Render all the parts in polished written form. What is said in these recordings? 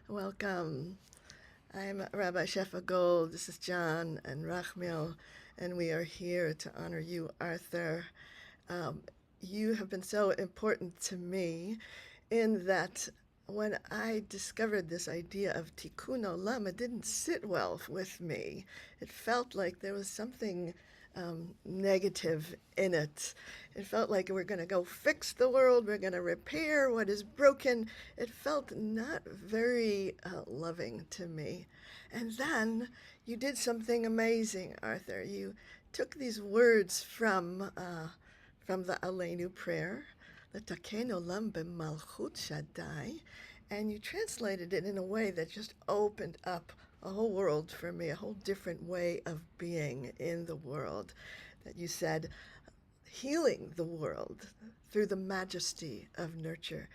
Welcome. I'm Rabbi Shefa Gold. This is John and Rachmiel, and we are here to honor you, Arthur. You have been so important to me in that when I discovered this idea of tikkun olam, it didn't sit well with me. It felt like there was something negative in it. It felt like we're going to go fix the world, we're going to repair what is broken. It felt not very loving to me. And then you did something amazing, Arthur. You took these words from the Aleinu prayer, the Taken Olam b'malchut Shaddai, and you translated it in a way that just opened up a whole world for me, a whole different way of being in the world. That you said, healing the world through the majesty of nurture.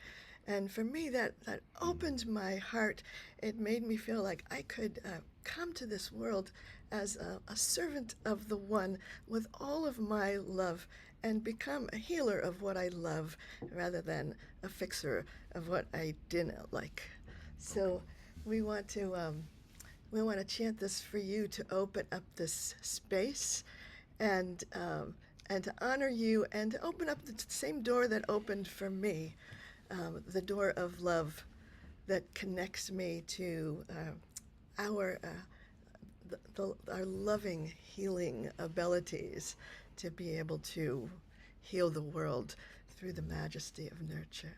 And for me, that opened my heart. It made me feel like I could come to this world as a servant of the One with all of my love and become a healer of what I love rather than a fixer of what I didn't like. So we want to chant this for you to open up this space and to honor you and to open up the same door that opened for me, the door of love that connects me to our loving healing abilities to be able to heal the world through the majesty of nurture.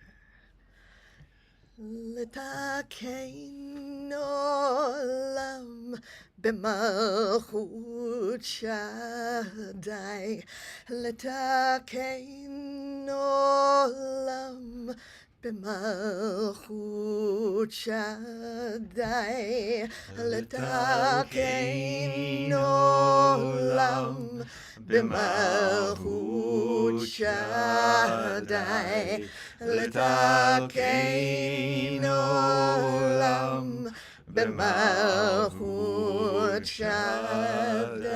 Litakein olam b'malchut Shaddai. Litakein olam b'malchut Shaddai. Litakein olam b'malchut Shaddai. Litakein olam b'malchut Shaddai.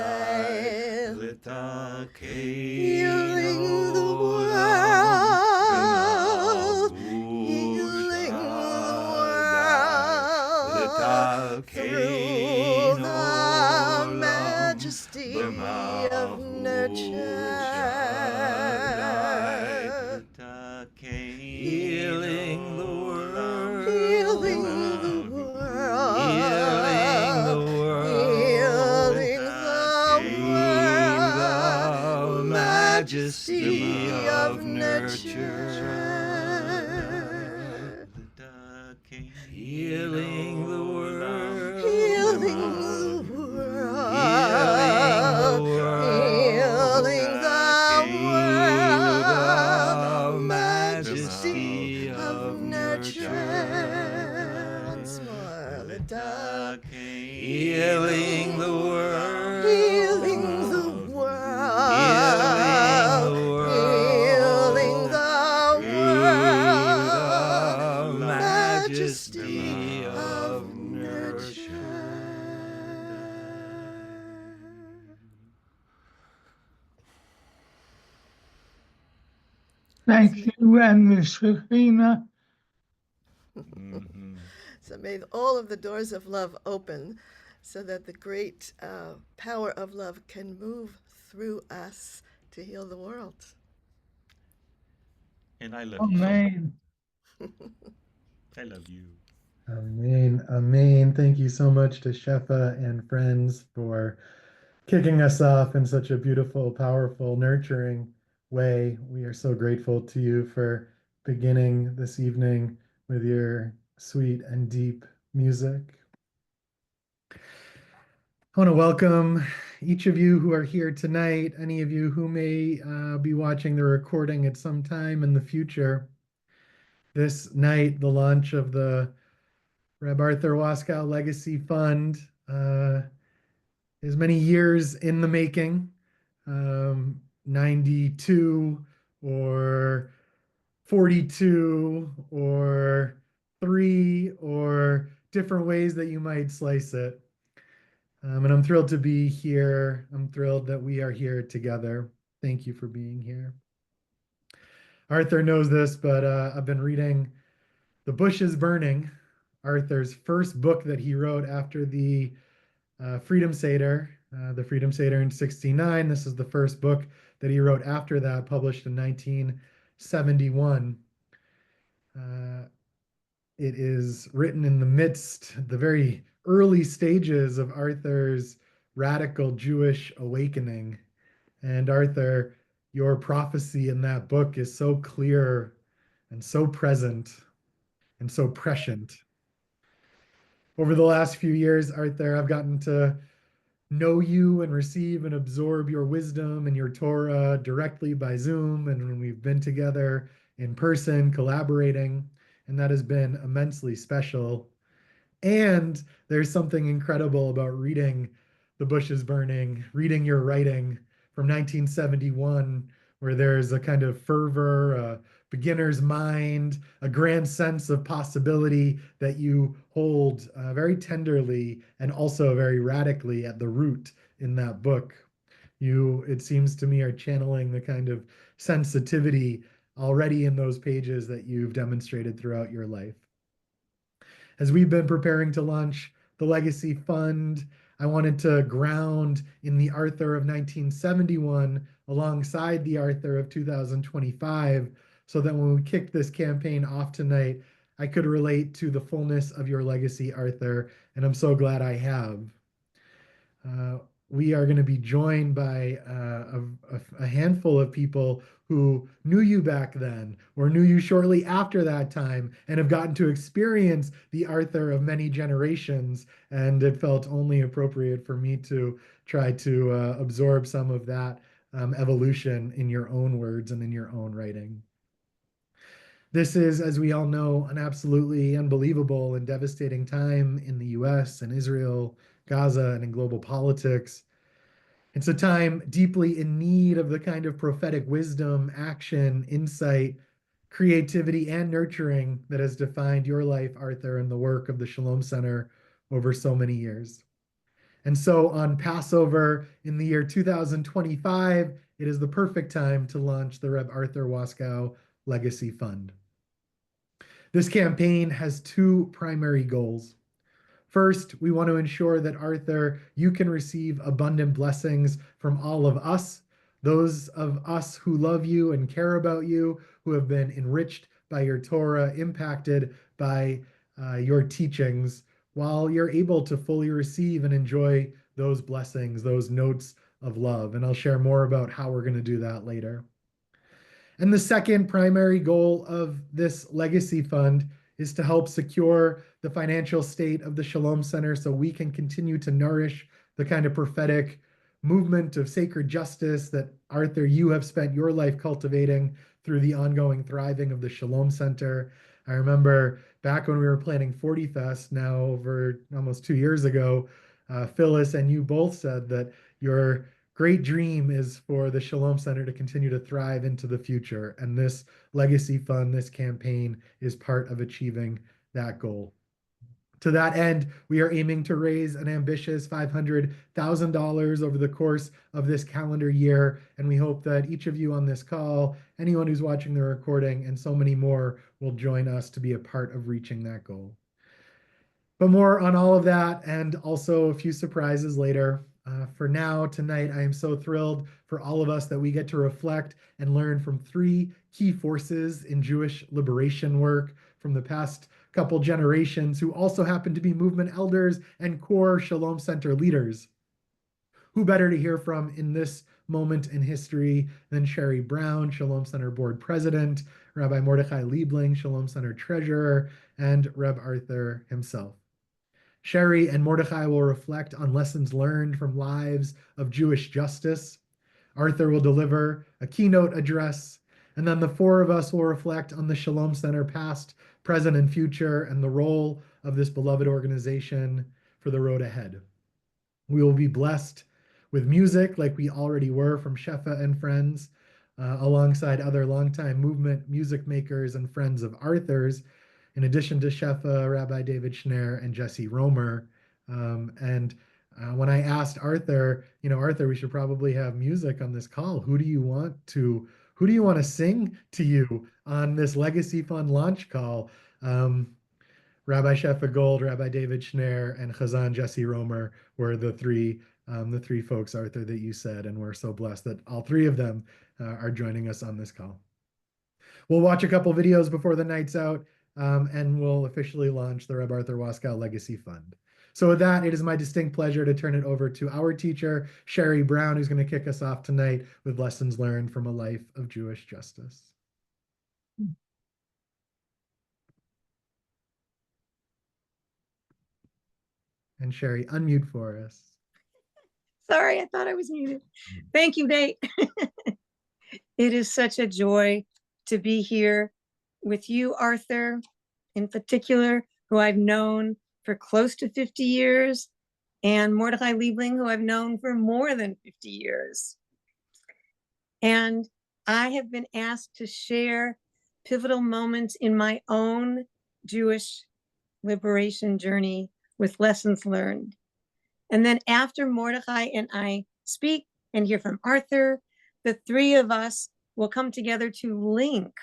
Litakein healing the world through the majesty of nurture, healing the world, healing the world, healing the world, healing the majesty of nurture, healing the world, healing the world, healing the world, healing the world, majesty of nurture. Once more, the duck, healing the world, healing the world, healing healing the world, majesty of nurture. Thank you, and Miss Shekhinah. So may all of the doors of love open so that the great power of love can move through us to heal the world. And I love you so much. Amen. I love you. Amen. Amen. Thank you so much to Shefa and friends for kicking us off in such a beautiful, powerful, nurturing way. We are so grateful to you for beginning this evening with your sweet and deep music. I want to welcome each of you who are here tonight, any of you who may be watching the recording at some time in the future. This night, the launch of the Reb Arthur Waskow Legacy Fund is many years in the making, 92 or 42 or 3 or different ways that you might slice it. And I'm thrilled to be here. I'm thrilled that we are here together. Thank you for being here. Arthur knows this, but I've been reading The Bush is Burning, Arthur's first book that he wrote after the Freedom Seder, the Freedom Seder in '69. This is the first book that he wrote after that, published in 1971. It is written in the midst, the very early stages of Arthur's radical Jewish awakening. And Arthur, your prophecy in that book is so clear and so present and so prescient. Over the last few years, Arthur, I've gotten to know you and receive and absorb your wisdom and your Torah directly by Zoom. And when we've been together in person, collaborating, and that has been immensely special. And there's something incredible about reading The Bush is Burning, reading your writing from 1971, where there's a kind of fervor, a beginner's mind, a grand sense of possibility that you hold very tenderly and also very radically at the root in that book. You, it seems to me, are channeling the kind of sensitivity already in those pages that you've demonstrated throughout your life. As we've been preparing to launch the Legacy Fund, I wanted to ground in the Arthur of 1971 alongside the Arthur of 2025, so that when we kicked this campaign off tonight, I could relate to the fullness of your legacy, Arthur, and I'm so glad I have. We are going to be joined by a handful of people who knew you back then or knew you shortly after that time and have gotten to experience the Arthur of many generations. And it felt only appropriate for me to try to absorb some of that evolution in your own words and in your own writing. This is, as we all know, an absolutely unbelievable and devastating time in the US and Israel, Gaza, and in global politics. It's a time deeply in need of the kind of prophetic wisdom, action, insight, creativity, and nurturing that has defined your life, Arthur, and the work of the Shalom Center over so many years. And so on Passover in the year 2025, it is the perfect time to launch the Reb Arthur Waskow Legacy Fund. This campaign has two primary goals. First, we want to ensure that, Arthur, you can receive abundant blessings from all of us, those of us who love you and care about you, who have been enriched by your Torah, impacted by your teachings, while you're able to fully receive and enjoy those blessings, those notes of love. And I'll share more about how we're going to do that later. And the second primary goal of this legacy fund is to help secure the financial state of the Shalom Center so we can continue to nourish the kind of prophetic movement of sacred justice that, Arthur, you have spent your life cultivating through the ongoing thriving of the Shalom Center. I remember back when we were planning 40 Fest, now over almost 2 years ago, Phyllis and you both said that your great dream is for the Shalom Center to continue to thrive into the future. And this legacy fund, this campaign, is part of achieving that goal. To that end, we are aiming to raise an ambitious $500,000 over the course of this calendar year. And we hope that each of you on this call, anyone who's watching the recording, and so many more will join us to be a part of reaching that goal. But more on all of that and also a few surprises later. For now, tonight, I am so thrilled for all of us that we get to reflect and learn from 3 key forces in Jewish liberation work from the past couple generations who also happen to be movement elders and core Shalom Center leaders. Who better to hear from in this moment in history than Cherie Brown, Shalom Center board president, Rabbi Mordechai Liebling, Shalom Center treasurer, and Reb Arthur himself. Cherie and Mordechai will reflect on lessons learned from lives of Jewish justice. Arthur will deliver a keynote address, and then the 4 of us will reflect on the Shalom Center past, present, and future, and the role of this beloved organization for the road ahead. We will be blessed with music like we already were from Shefa and friends, alongside other longtime movement music makers and friends of Arthur's, in addition to Shefa, Rabbi David Shneyer, and Jessi Roemer. When I asked Arthur, Arthur, we should probably have music on this call. Who do you want to sing to you on this Legacy Fund launch call? Rabbi Shefa Gold, Rabbi David Shneyer, and Chazan Jessi Roemer were the three folks, Arthur, that you said, and we're so blessed that all 3 of them are joining us on this call. We'll watch a couple videos before the night's out, and we'll officially launch the Reb Arthur Waskow Legacy Fund. So with that, it is my distinct pleasure to turn it over to our teacher, Cherie Brown, who's going to kick us off tonight with lessons learned from a life of Jewish justice. And Cherie, unmute for us. Sorry, I thought I was muted. Thank you, Nate. It is such a joy to be here with you, Arthur, in particular, who I've known for close to 50 years, and Mordechai Liebling, who I've known for more than 50 years. And I have been asked to share pivotal moments in my own Jewish liberation journey with lessons learned. And then after Mordechai and I speak and hear from Arthur, the 3 of us will come together to link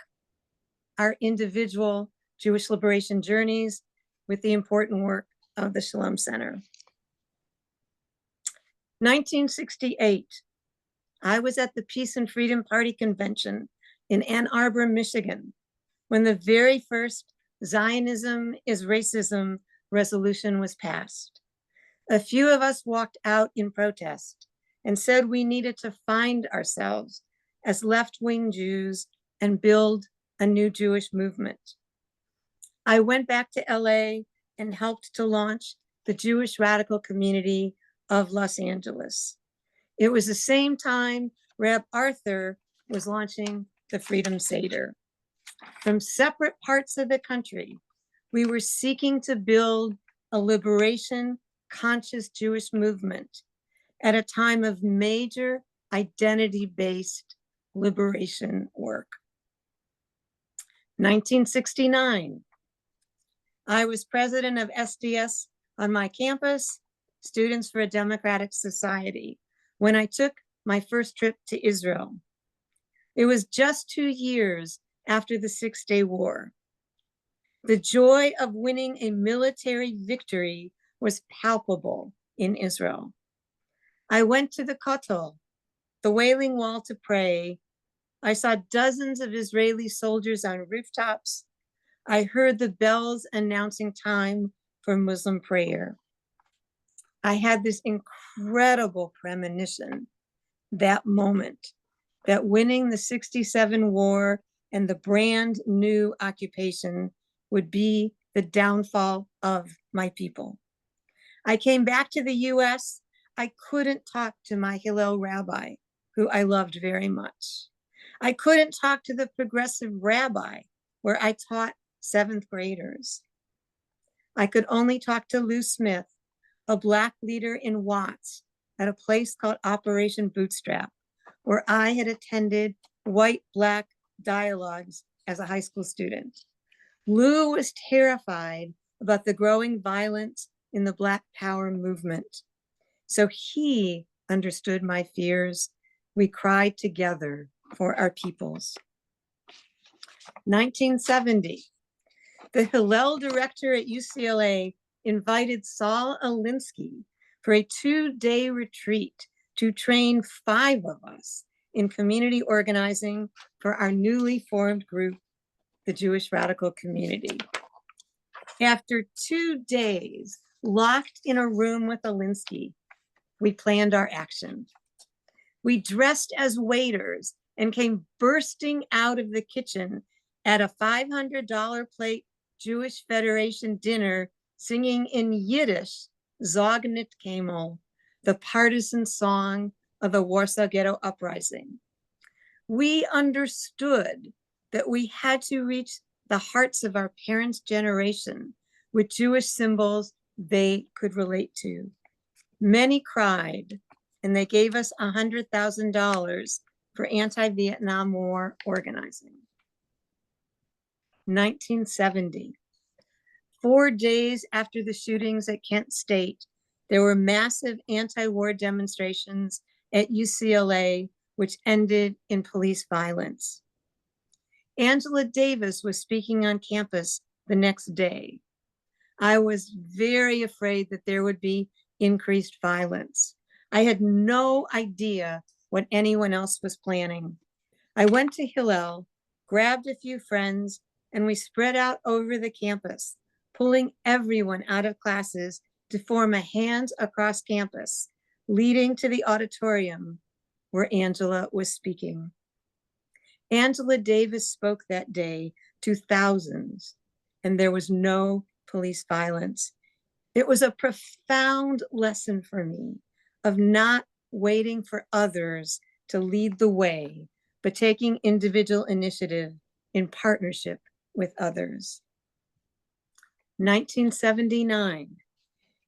our individual Jewish liberation journeys with the important work of the Shalom Center. 1968, I was at the Peace and Freedom Party Convention in Ann Arbor, Michigan, when the very first Zionism is Racism resolution was passed. A few of us walked out in protest and said we needed to find ourselves as left-wing Jews and build a new Jewish movement. I went back to LA and helped to launch the Jewish radical community of Los Angeles. It was the same time Reb Arthur was launching the Freedom Seder. From separate parts of the country, we were seeking to build a liberation conscious Jewish movement at a time of major identity-based liberation work. 1969, I was president of SDS on my campus, Students for a Democratic Society, when I took my first trip to Israel. It was just 2 years after the Six-Day War. The joy of winning a military victory was palpable in Israel. I went to the Kotel, the Wailing Wall, to pray. I saw dozens of Israeli soldiers on rooftops. I heard the bells announcing time for Muslim prayer. I had this incredible premonition, that moment, that winning the 67 war and the brand new occupation would be the downfall of my people. I came back to the US. I couldn't talk to my Hillel rabbi, who I loved very much. I couldn't talk to the progressive rabbi, where I taught 7th graders. I could only talk to Lou Smith, a Black leader in Watts, at a place called Operation Bootstrap, where I had attended white-Black dialogues as a high school student. Lou was terrified about the growing violence in the Black Power movement. So he understood my fears. We cried together for our peoples. 1970, the Hillel director at UCLA invited Saul Alinsky for a 2-day retreat to train 5 of us in community organizing for our newly formed group, the Jewish Radical Community. After 2 days locked in a room with Alinsky, we planned our action. We dressed as waiters and came bursting out of the kitchen at a $500 plate Jewish Federation dinner, singing in Yiddish, Zog nit Kemel, the partisan song of the Warsaw Ghetto Uprising. We understood that we had to reach the hearts of our parents' generation with Jewish symbols they could relate to. Many cried, and they gave us $100,000 for anti-Vietnam War organizing. 1970, 4 days after the shootings at Kent State, there were massive anti-war demonstrations at UCLA, which ended in police violence. Angela Davis was speaking on campus the next day. I was very afraid that there would be increased violence. I had no idea what anyone else was planning. I went to Hillel, grabbed a few friends, and we spread out over the campus, pulling everyone out of classes to form a hands across campus, leading to the auditorium where Angela was speaking. Angela Davis spoke that day to thousands, and there was no police violence. It was a profound lesson for me of not waiting for others to lead the way, but taking individual initiative in partnership with others. 1979,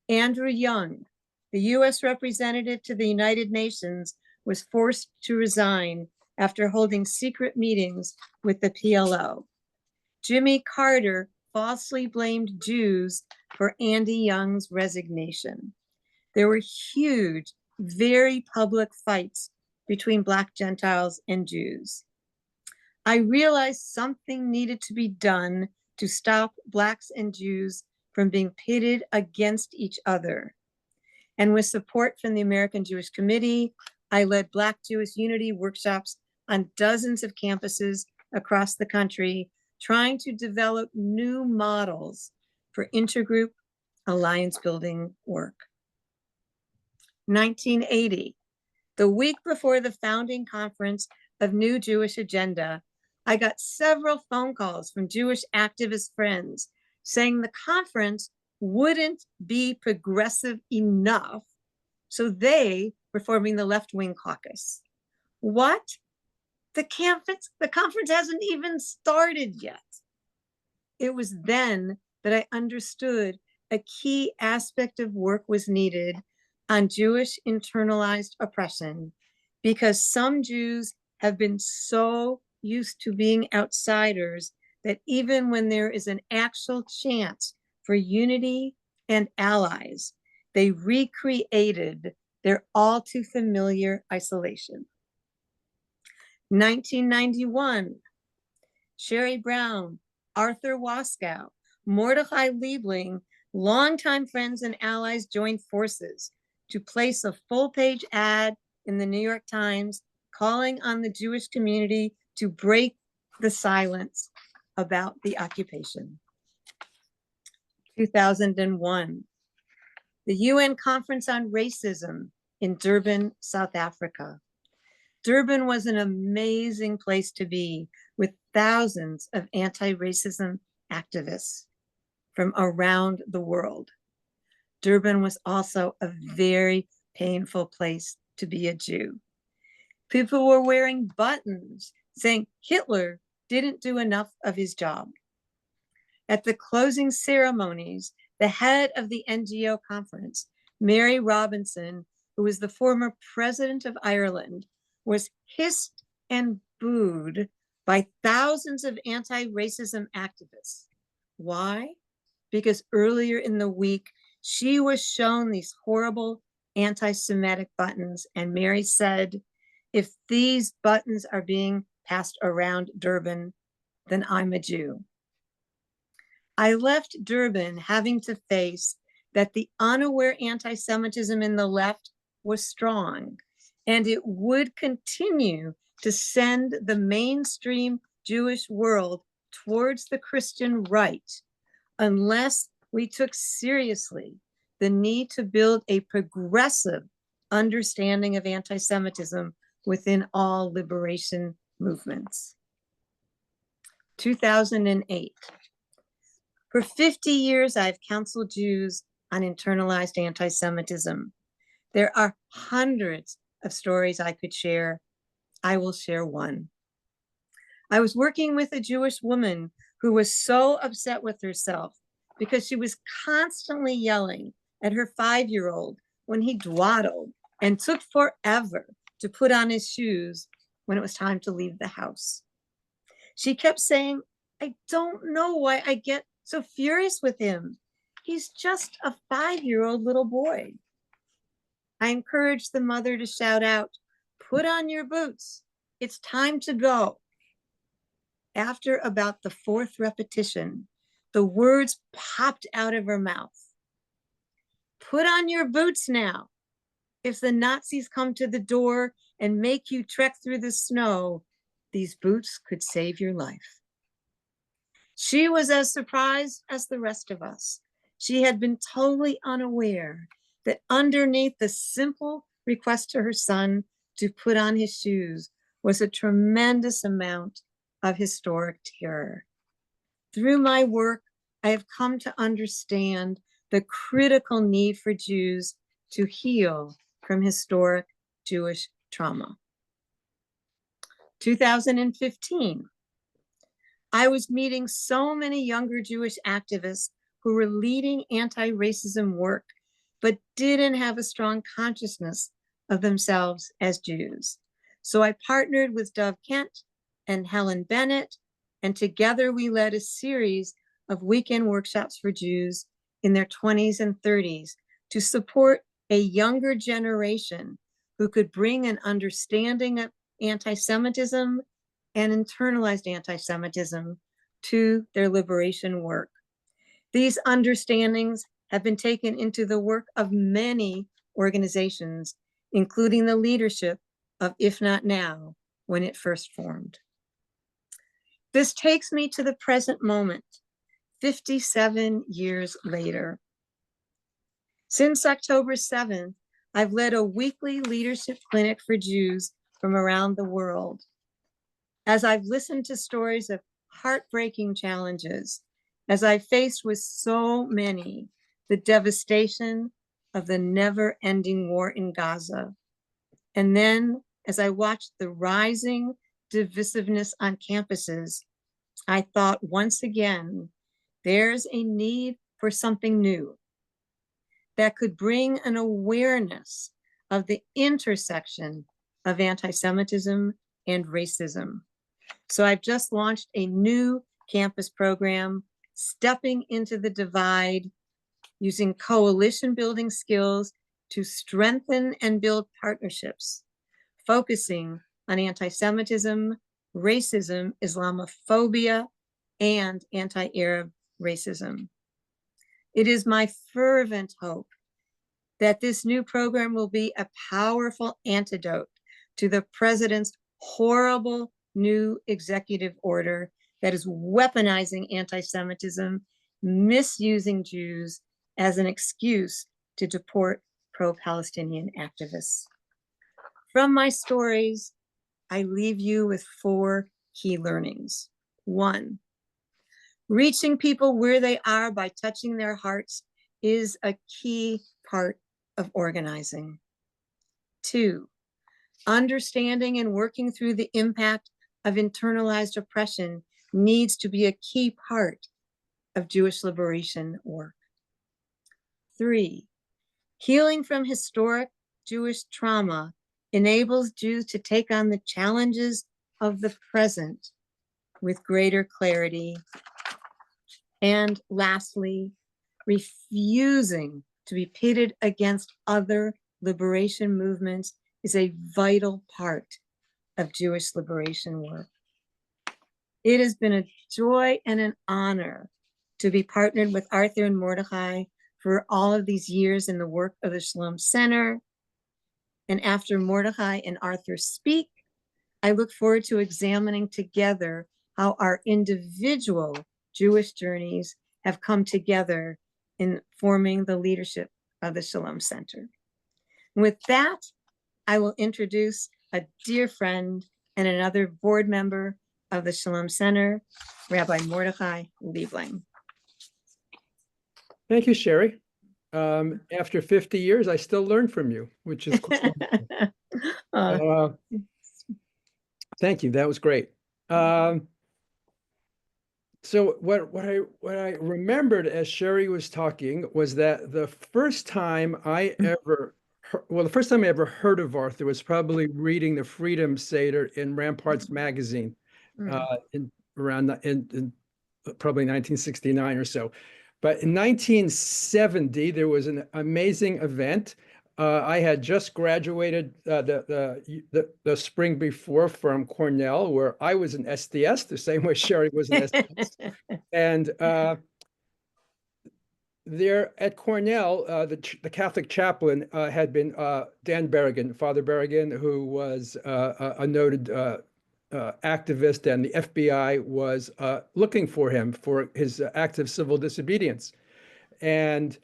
Andrew Young, the US representative to the United Nations, was forced to resign after holding secret meetings with the PLO. Jimmy Carter falsely blamed Jews for Andy Young's resignation. There were huge, very public fights between Black Gentiles and Jews. I realized something needed to be done to stop Blacks and Jews from being pitted against each other. And with support from the American Jewish Committee, I led Black Jewish Unity workshops on dozens of campuses across the country, trying to develop new models for intergroup alliance building work. 1980, the week before the founding conference of New Jewish Agenda, I got several phone calls from Jewish activist friends saying the conference wouldn't be progressive enough, so they were forming the left-wing caucus. What? The conference hasn't even started yet. It was then that I understood a key aspect of work was needed on Jewish internalized oppression, because some Jews have been so used to being outsiders that even when there is an actual chance for unity and allies, they recreated their all too familiar isolation. 1991, Cherie Brown, Arthur Waskow, Mordechai Liebling Longtime friends and allies joined forces to place a full-page ad in the New York Times calling on the Jewish community to break the silence about the occupation. 2001, the UN Conference on Racism in Durban, South Africa. Durban was an amazing place to be, with thousands of anti-racism activists from around the world. Durban was also a very painful place to be a Jew. People were wearing buttons saying Hitler didn't do enough of his job. At the closing ceremonies, the head of the NGO conference, Mary Robinson, who was the former president of Ireland, was hissed and booed by thousands of anti-racism activists. Why? Because earlier in the week, she was shown these horrible anti-Semitic buttons, and Mary said, if these buttons are being passed around Durban, then I'm a Jew. I left Durban having to face that the unaware anti-Semitism in the left was strong, and it would continue to send the mainstream Jewish world towards the Christian right unless we took seriously the need to build a progressive understanding of anti-Semitism within all liberation movements. 2008. For 50 years, I've counseled Jews on internalized anti-Semitism. There are hundreds of stories I could share. I will share one. I was working with a Jewish woman who was so upset with herself because she was constantly yelling at her 5-year-old when he dawdled and took forever to put on his shoes when it was time to leave the house. She kept saying, I don't know why I get so furious with him. He's just a 5-year-old little boy. I encouraged the mother to shout out, put on your boots. It's time to go. After about the 4th repetition, the words popped out of her mouth. Put on your boots now. If the Nazis come to the door and make you trek through the snow, these boots could save your life. She was as surprised as the rest of us. She had been totally unaware that underneath the simple request to her son to put on his shoes was a tremendous amount of historic terror. Through my work, I have come to understand the critical need for Jews to heal from historic Jewish trauma. 2015, I was meeting so many younger Jewish activists who were leading anti-racism work, but didn't have a strong consciousness of themselves as Jews. So I partnered with Dov Kent and Helen Bennett, and together we led a series of weekend workshops for Jews in their 20s and 30s to support a younger generation who could bring an understanding of anti-Semitism and internalized anti-Semitism to their liberation work. These understandings have been taken into the work of many organizations, including the leadership of If Not Now, when it first formed. This takes me to the present moment, 57 years later. Since October 7th, I've led a weekly leadership clinic for Jews from around the world. As I've listened to stories of heartbreaking challenges, as I faced with so many, the devastation of the never-ending war in Gaza, and then as I watched the rising divisiveness on campuses, I thought once again, there's a need for something new that could bring an awareness of the intersection of anti-Semitism and racism. So I've just launched a new campus program, Stepping into the Divide, using coalition building skills to strengthen and build partnerships, focusing on anti-Semitism, racism, Islamophobia, and anti-Arab racism. It is my fervent hope that this new program will be a powerful antidote to the president's horrible new executive order that is weaponizing anti-Semitism, misusing Jews as an excuse to deport pro-Palestinian activists. From my stories, I leave you with 4 key learnings. 1, reaching people where they are by touching their hearts is a key part of organizing. 2, understanding and working through the impact of internalized oppression needs to be a key part of Jewish liberation work. 3, healing from historic Jewish trauma enables Jews to take on the challenges of the present with greater clarity. And lastly, refusing to be pitted against other liberation movements is a vital part of Jewish liberation work. It has been a joy and an honor to be partnered with Arthur and Mordechai for all of these years in the work of the Shalom Center. And after Mordechai and Arthur speak, I look forward to examining together how our individual Jewish journeys have come together in forming the leadership of the Shalom Center. With that, I will introduce a dear friend and another board member of the Shalom Center, Rabbi Mordechai Liebling. Thank you, Cherie. After 50 years, I still learn from you, which is cool. Thank you. That was great. So what I remembered as Cherie was talking was that the first time I ever heard of Arthur was probably reading the Freedom Seder in Ramparts magazine in probably 1969 or so. But in 1970, there was an amazing event. I had just graduated the spring before from Cornell, where I was an SDS, the same way Cherie was an SDS. And there at Cornell, the Catholic chaplain had been Dan Berrigan, Father Berrigan, who was a noted activist, and the FBI was looking for him for his act of civil disobedience. And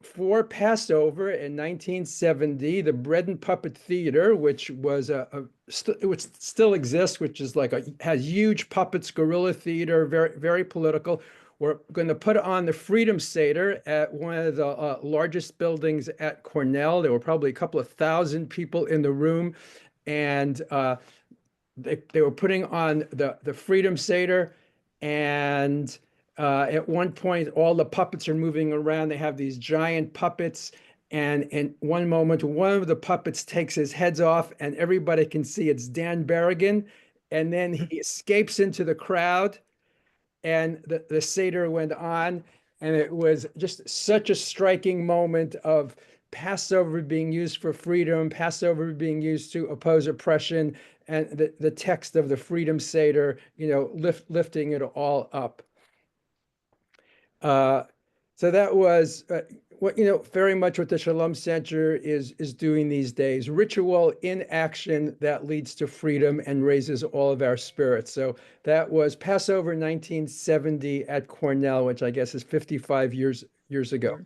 for Passover in 1970, the Bread and Puppet Theater, which was which still exists, which is has huge puppets, guerrilla theater, very, very political. We're going to put on the Freedom Seder at one of the largest buildings at Cornell. There were probably a couple of thousand people in the room, and they were putting on the Freedom Seder, and at one point, all the puppets are moving around. They have these giant puppets, and in one moment, one of the puppets takes his heads off, and everybody can see it's Dan Berrigan, and then he escapes into the crowd, and the Seder went on, and it was just such a striking moment of Passover being used for freedom, Passover being used to oppose oppression, and the text of the Freedom Seder, lifting it all up. So that was very much what the Shalom Center is doing these days. Ritual in action that leads to freedom and raises all of our spirits. So that was Passover 1970 at Cornell, which I guess is 55 years ago.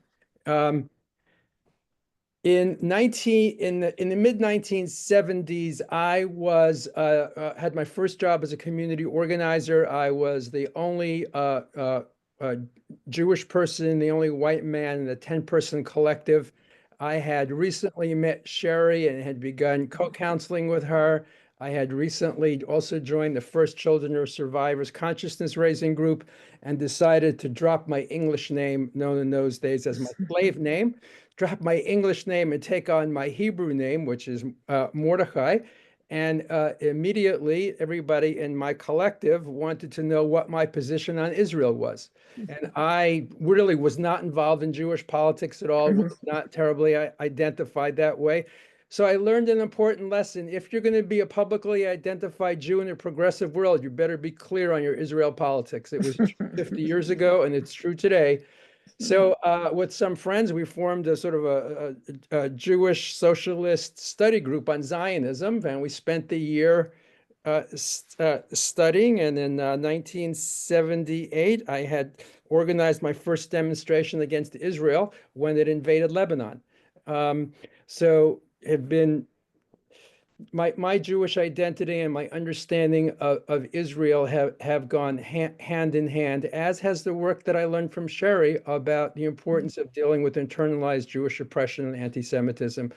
In the mid 1970s, I was had my first job as a community organizer. I was the only Jewish person, the only white man in the 10-person collective. I had recently met Cherie and had begun co-counseling with her. I had recently also joined the First Children of Survivors Consciousness Raising Group and decided to drop my English name, known in those days as my slave name, drop my English name and take on my Hebrew name, which is Mordechai. And immediately, everybody in my collective wanted to know what my position on Israel was. And I really was not involved in Jewish politics at all, was not terribly identified that way. So I learned an important lesson. If you're going to be a publicly identified Jew in a progressive world, you better be clear on your Israel politics. It was 50 years ago, and it's true today. So with some friends, we formed a sort of a Jewish socialist study group on Zionism, and we spent the year studying. And in 1978, I had organized my first demonstration against Israel when it invaded Lebanon. So have been my Jewish identity and my understanding of Israel have gone hand in hand, as has the work that I learned from Cherie about the importance of dealing with internalized Jewish oppression and anti-Semitism.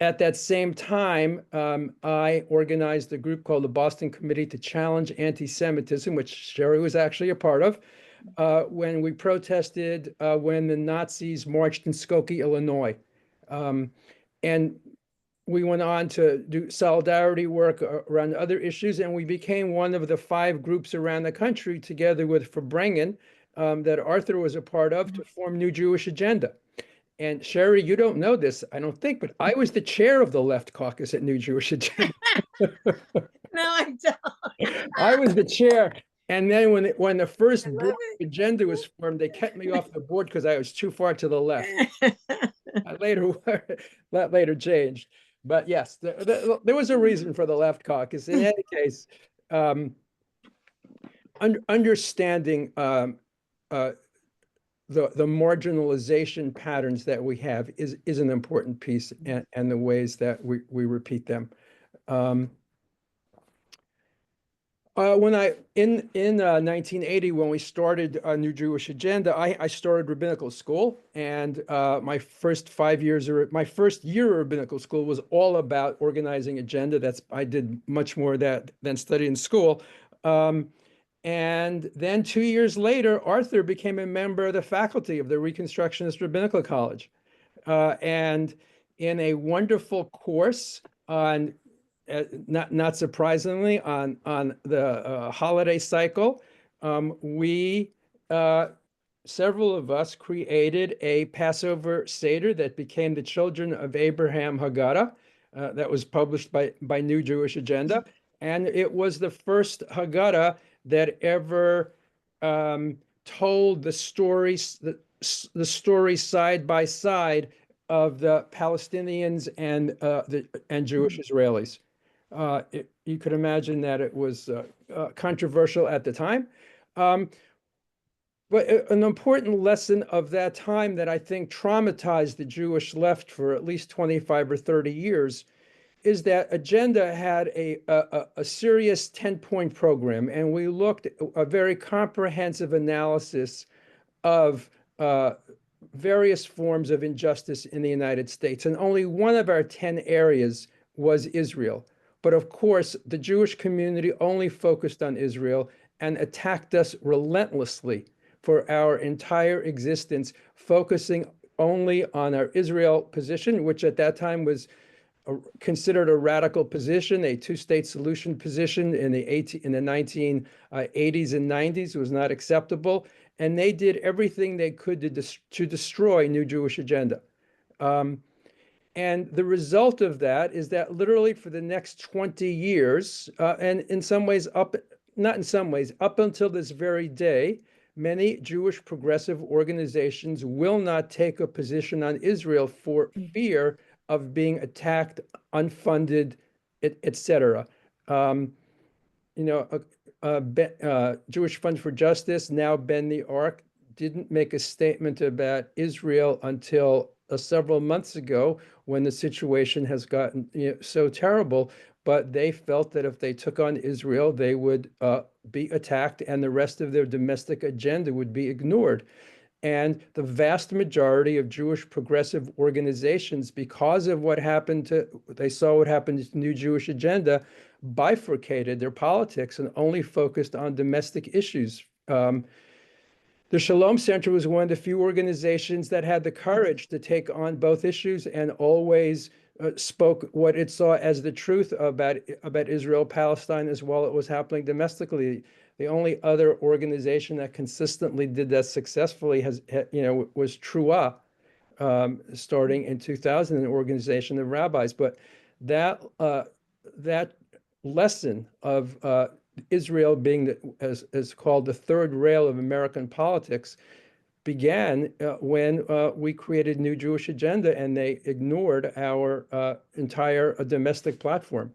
At that same time, I organized a group called the Boston Committee to Challenge Anti-Semitism, which Cherie was actually a part of, when we protested when the Nazis marched in Skokie, Illinois. And we went on to do solidarity work around other issues, and we became one of the 5 groups around the country, together with Farbrengen, that Arthur was a part of, to form New Jewish Agenda. And Cherie, you don't know this, I don't think, but I was the chair of the Left Caucus at New Jewish Agenda. No, I don't. I was the chair. And then when the first board agenda was formed, they kept me off the board because I was too far to the left. That later changed. But yes, there was a reason for the Left Caucus. In any case, understanding the marginalization patterns that we have is an important piece, and the ways that we repeat them. When in 1980, when we started a New Jewish Agenda, I started rabbinical school, and my first year of rabbinical school was all about organizing agenda. I did much more of that than study in school. And then 2 years later, Arthur became a member of the faculty of the Reconstructionist Rabbinical College, and in a wonderful course on. Not surprisingly, on the holiday cycle, several of us created a Passover Seder that became the Children of Abraham Haggadah, that was published by New Jewish Agenda, and it was the first Haggadah that ever told the story side by side of the Palestinians and Jewish Israelis. You could imagine that it was controversial at the time. But an important lesson of that time that I think traumatized the Jewish left for at least 25 or 30 years is that Agenda had a serious 10-point program, and we looked at a very comprehensive analysis of various forms of injustice in the United States. And only one of our 10 areas was Israel. But of course, the Jewish community only focused on Israel and attacked us relentlessly for our entire existence, focusing only on our Israel position, which at that time was considered a radical position, a two-state solution position in the 1980s and 90s. It was not acceptable. And they did everything they could to destroy New Jewish Agenda. And the result of that is that literally for the next 20 years, and in some ways, up until this very day, many Jewish progressive organizations will not take a position on Israel for fear of being attacked, unfunded, etc. Jewish Fund for Justice, now Ben the Ark, didn't make a statement about Israel until several months ago, when the situation has gotten so terrible. But they felt that if they took on Israel, they would be attacked, and the rest of their domestic agenda would be ignored. And the vast majority of Jewish progressive organizations, because of what happened they saw what happened to New Jewish Agenda, bifurcated their politics and only focused on domestic issues. The Shalom Center was one of the few organizations that had the courage to take on both issues and always spoke what it saw as the truth about Israel, Palestine, as well as what was happening domestically. The only other organization that consistently did that successfully was Trua, starting in 2000, an organization of rabbis. But that lesson of Israel being as called the third rail of American politics began when we created New Jewish Agenda, and they ignored our entire domestic platform.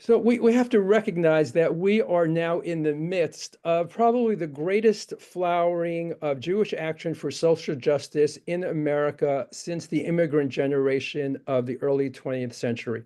So we have to recognize that we are now in the midst of probably the greatest flowering of Jewish action for social justice in America since the immigrant generation of the early 20th century.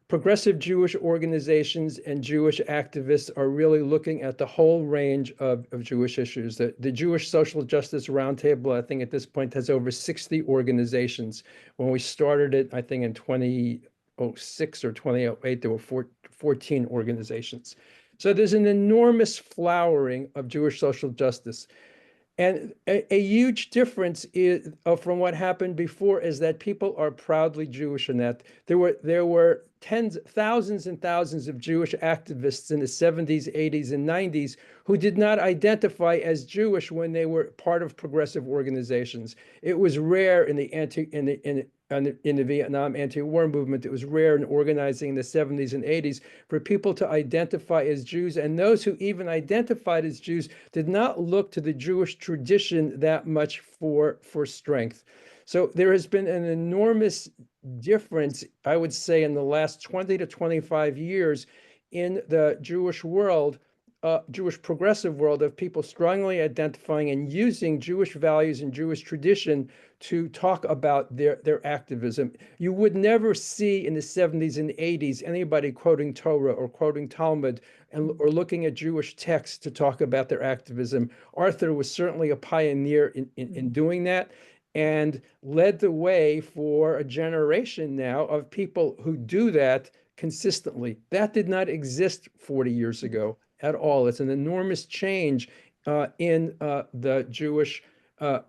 Progressive Jewish organizations and Jewish activists are really looking at the whole range of Jewish issues. The Jewish Social Justice Roundtable, I think at this point, has over 60 organizations. When we started it, I think in 2006 or 2008, there were 14 organizations. So there's an enormous flowering of Jewish social justice. And a huge difference from what happened before is that people are proudly Jewish, and that there were thousands and thousands of Jewish activists in the 70s, 80s, and 90s who did not identify as Jewish when they were part of progressive organizations. It was rare in the Vietnam anti-war movement. It was rare in organizing in the 70s and 80s for people to identify as Jews, and those who even identified as Jews did not look to the Jewish tradition that much for strength. So there has been an enormous difference, I would say, in the last 20 to 25 years in the Jewish world, Jewish progressive world, of people strongly identifying and using Jewish values and Jewish tradition to talk about their activism. You would never see in the 70s and 80s anybody quoting Torah or quoting Talmud or looking at Jewish texts to talk about their activism. Arthur was certainly a pioneer in doing that, and led the way for a generation now of people who do that consistently. That did not exist 40 years ago at all. It's an enormous change in the Jewish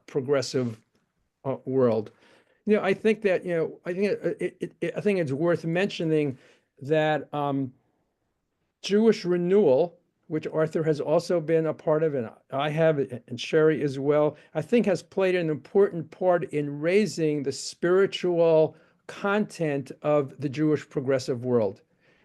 progressive world. I think that I think it's worth mentioning that Jewish renewal, which Arthur has also been a part of, and I have, and Cherie as well, I think has played an important part in raising the spiritual content of the Jewish progressive world.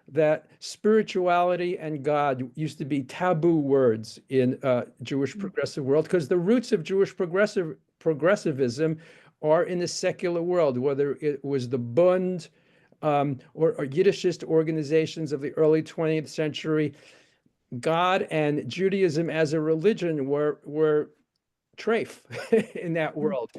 That spirituality and God used to be taboo words in Jewish progressive world, because the roots of Jewish progressivism are in the secular world, whether it was the Bund or Yiddishist organizations of the early 20th century. God and Judaism as a religion were treif in that world.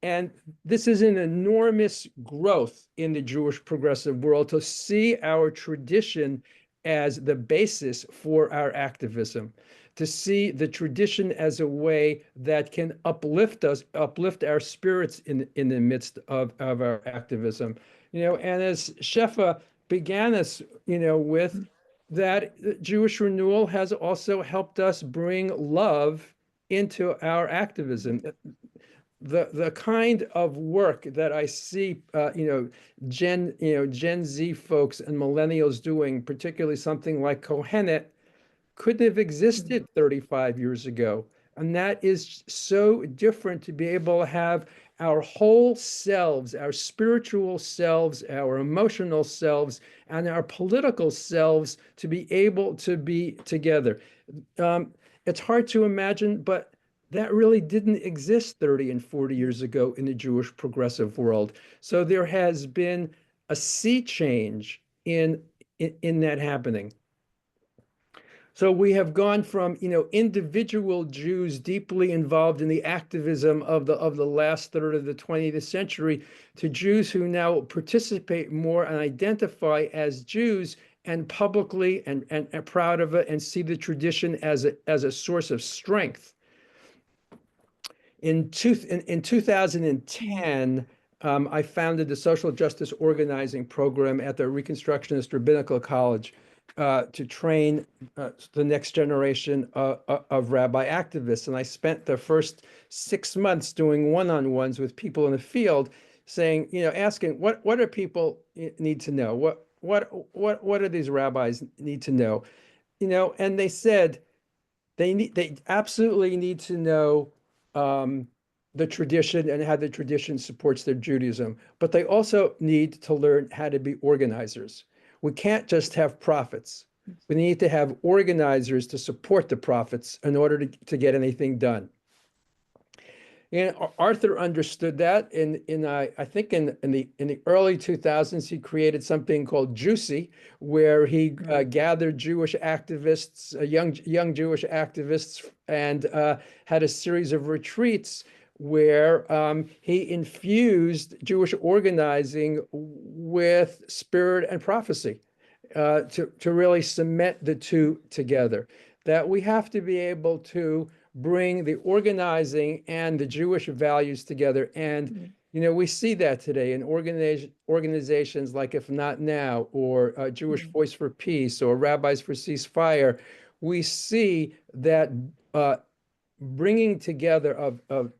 And this is an enormous growth in the Jewish progressive world, to see our tradition as the basis for our activism, to see the tradition as a way that can uplift our spirits in the midst of our activism. And as Shefa began us, with, that Jewish renewal has also helped us bring love into our activism. The kind of work that I see, Gen Z folks and millennials doing, particularly something like Kohenet, couldn't have existed 35 years ago. And that is so different, to be able to have our whole selves, our spiritual selves, our emotional selves, and our political selves to be able to be together. It's hard to imagine, but that really didn't exist 30 and 40 years ago in the Jewish progressive world. So there has been a sea change in that happening. So we have gone from, individual Jews deeply involved in the activism of the last third of the 20th century, to Jews who now participate more and identify as Jews, and publicly and are proud of it, and see the tradition as a source of strength. In 2010, I founded the Social Justice Organizing Program at the Reconstructionist Rabbinical College to train the next generation of rabbi activists. And I spent the first 6 months doing one-on-ones with people in the field, saying, asking, what do people need to know? What do these rabbis need to know? And they said they absolutely need to know the tradition and how the tradition supports their Judaism, but they also need to learn how to be organizers. We can't just have prophets. We need to have organizers to support the prophets in order to get anything done. And Arthur understood that. I think in the early 2000s, he created something called Juicy, where he gathered Jewish activists, young Jewish activists, and had a series of retreats where he infused Jewish organizing with spirit and prophecy to really cement the two together. That we have to be able to bring the organizing and the Jewish values together. And, we see that today in organizations like If Not Now, or Jewish Voice for Peace, or Rabbis for Ceasefire. We see that bringing together of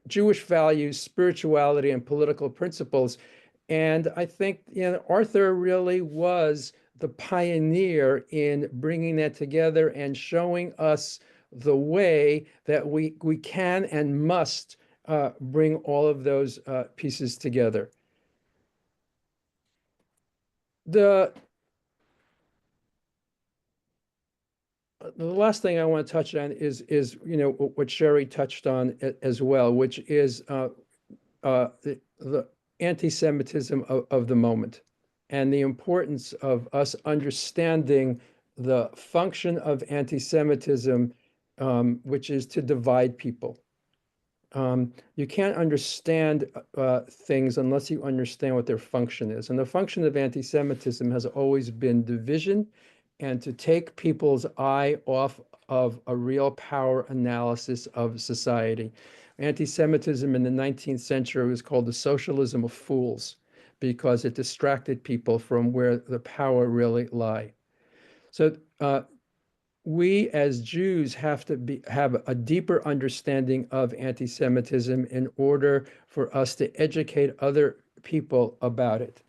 Jewish values, spirituality, and political principles. And I think, Arthur really was the pioneer in bringing that together and showing us the way that we can and must bring all of those pieces together. The last thing I want to touch on is what Cherie touched on as well, which is the anti-Semitism of the moment, and the importance of us understanding the function of anti-Semitism, which is to divide people. You can't understand things unless you understand what their function is. And the function of anti-Semitism has always been division and to take people's eye off of a real power analysis of society. Anti-Semitism in the 19th century was called the socialism of fools because it distracted people from where the power really lie. So we as Jews have to have a deeper understanding of anti-Semitism in order for us to educate other people about it.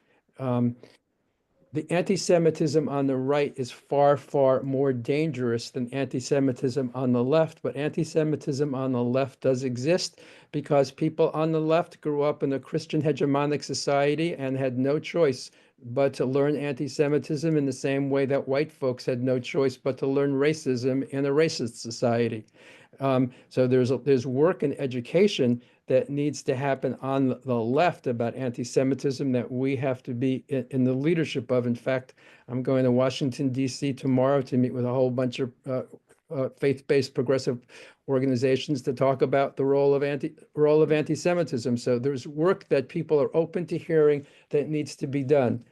The anti-Semitism on the right is far, far more dangerous than anti-Semitism on the left, but anti-Semitism on the left does exist because people on the left grew up in a Christian hegemonic society and had no choice but to learn anti-Semitism in the same way that white folks had no choice but to learn racism in a racist society. So there's work and education that needs to happen on the left about anti-Semitism that we have to be in the leadership of. In fact, I'm going to Washington, D.C. tomorrow to meet with a whole bunch of faith-based progressive organizations to talk about the role of anti-Semitism. So there's work that people are open to hearing that needs to be done.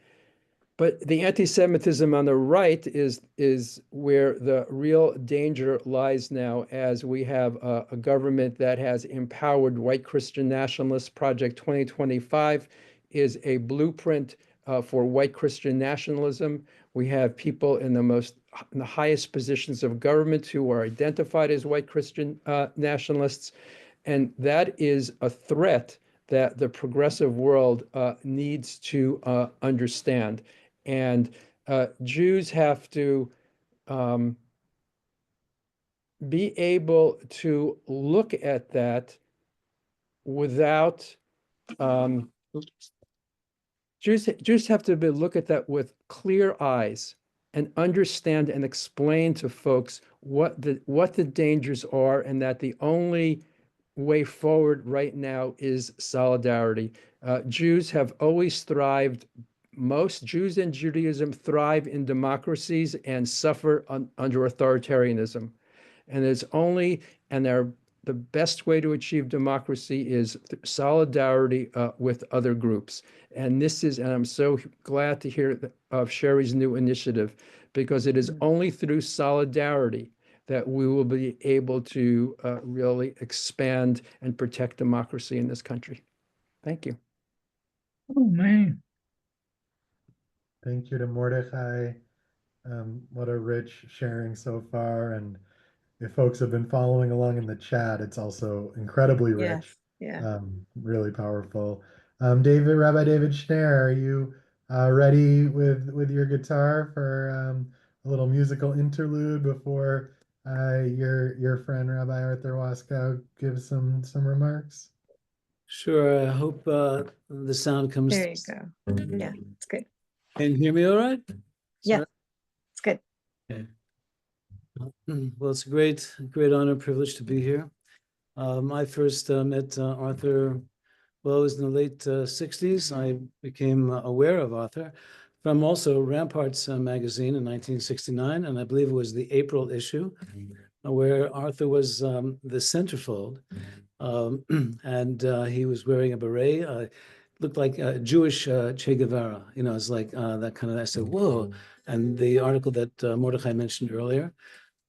But the anti-Semitism on the right is where the real danger lies now, as we have a government that has empowered white Christian nationalists. Project 2025 is a blueprint for white Christian nationalism. We have people in the highest positions of government who are identified as white Christian nationalists, and that is a threat that the progressive world needs to understand. And Jews have to be able to look at that without Jews have to look at that with clear eyes and understand and explain to folks what the dangers are, and that the only way forward right now is solidarity. Jews have always thrived. Most Jews in Judaism thrive in democracies and suffer under authoritarianism. And the best way to achieve democracy is solidarity with other groups. And I'm so glad to hear of Cherie's new initiative, because it is only through solidarity that we will be able to really expand and protect democracy in this country. Thank you. Oh, man. Thank you to Mordechai. What a rich sharing so far. And if folks have been following along in the chat, it's also incredibly rich. Yes. Yeah. Really powerful. Rabbi David Shneyer, are you ready with your guitar for a little musical interlude before your friend Rabbi Arthur Waskow give some remarks? Sure. I hope the sound comes. There you go. Yeah, it's good. Can you hear me all right? Yeah, it's good. Okay. Well, it's a great honor, privilege to be here. I first met Arthur, well, it was in the late 60s. I became aware of Arthur from also Ramparts magazine in 1969, and I believe it was the April issue, where Arthur was the centerfold, and he was wearing a beret. Looked like a Jewish Che Guevara, it's like that kind of, I said, whoa. And the article that Mordechai mentioned earlier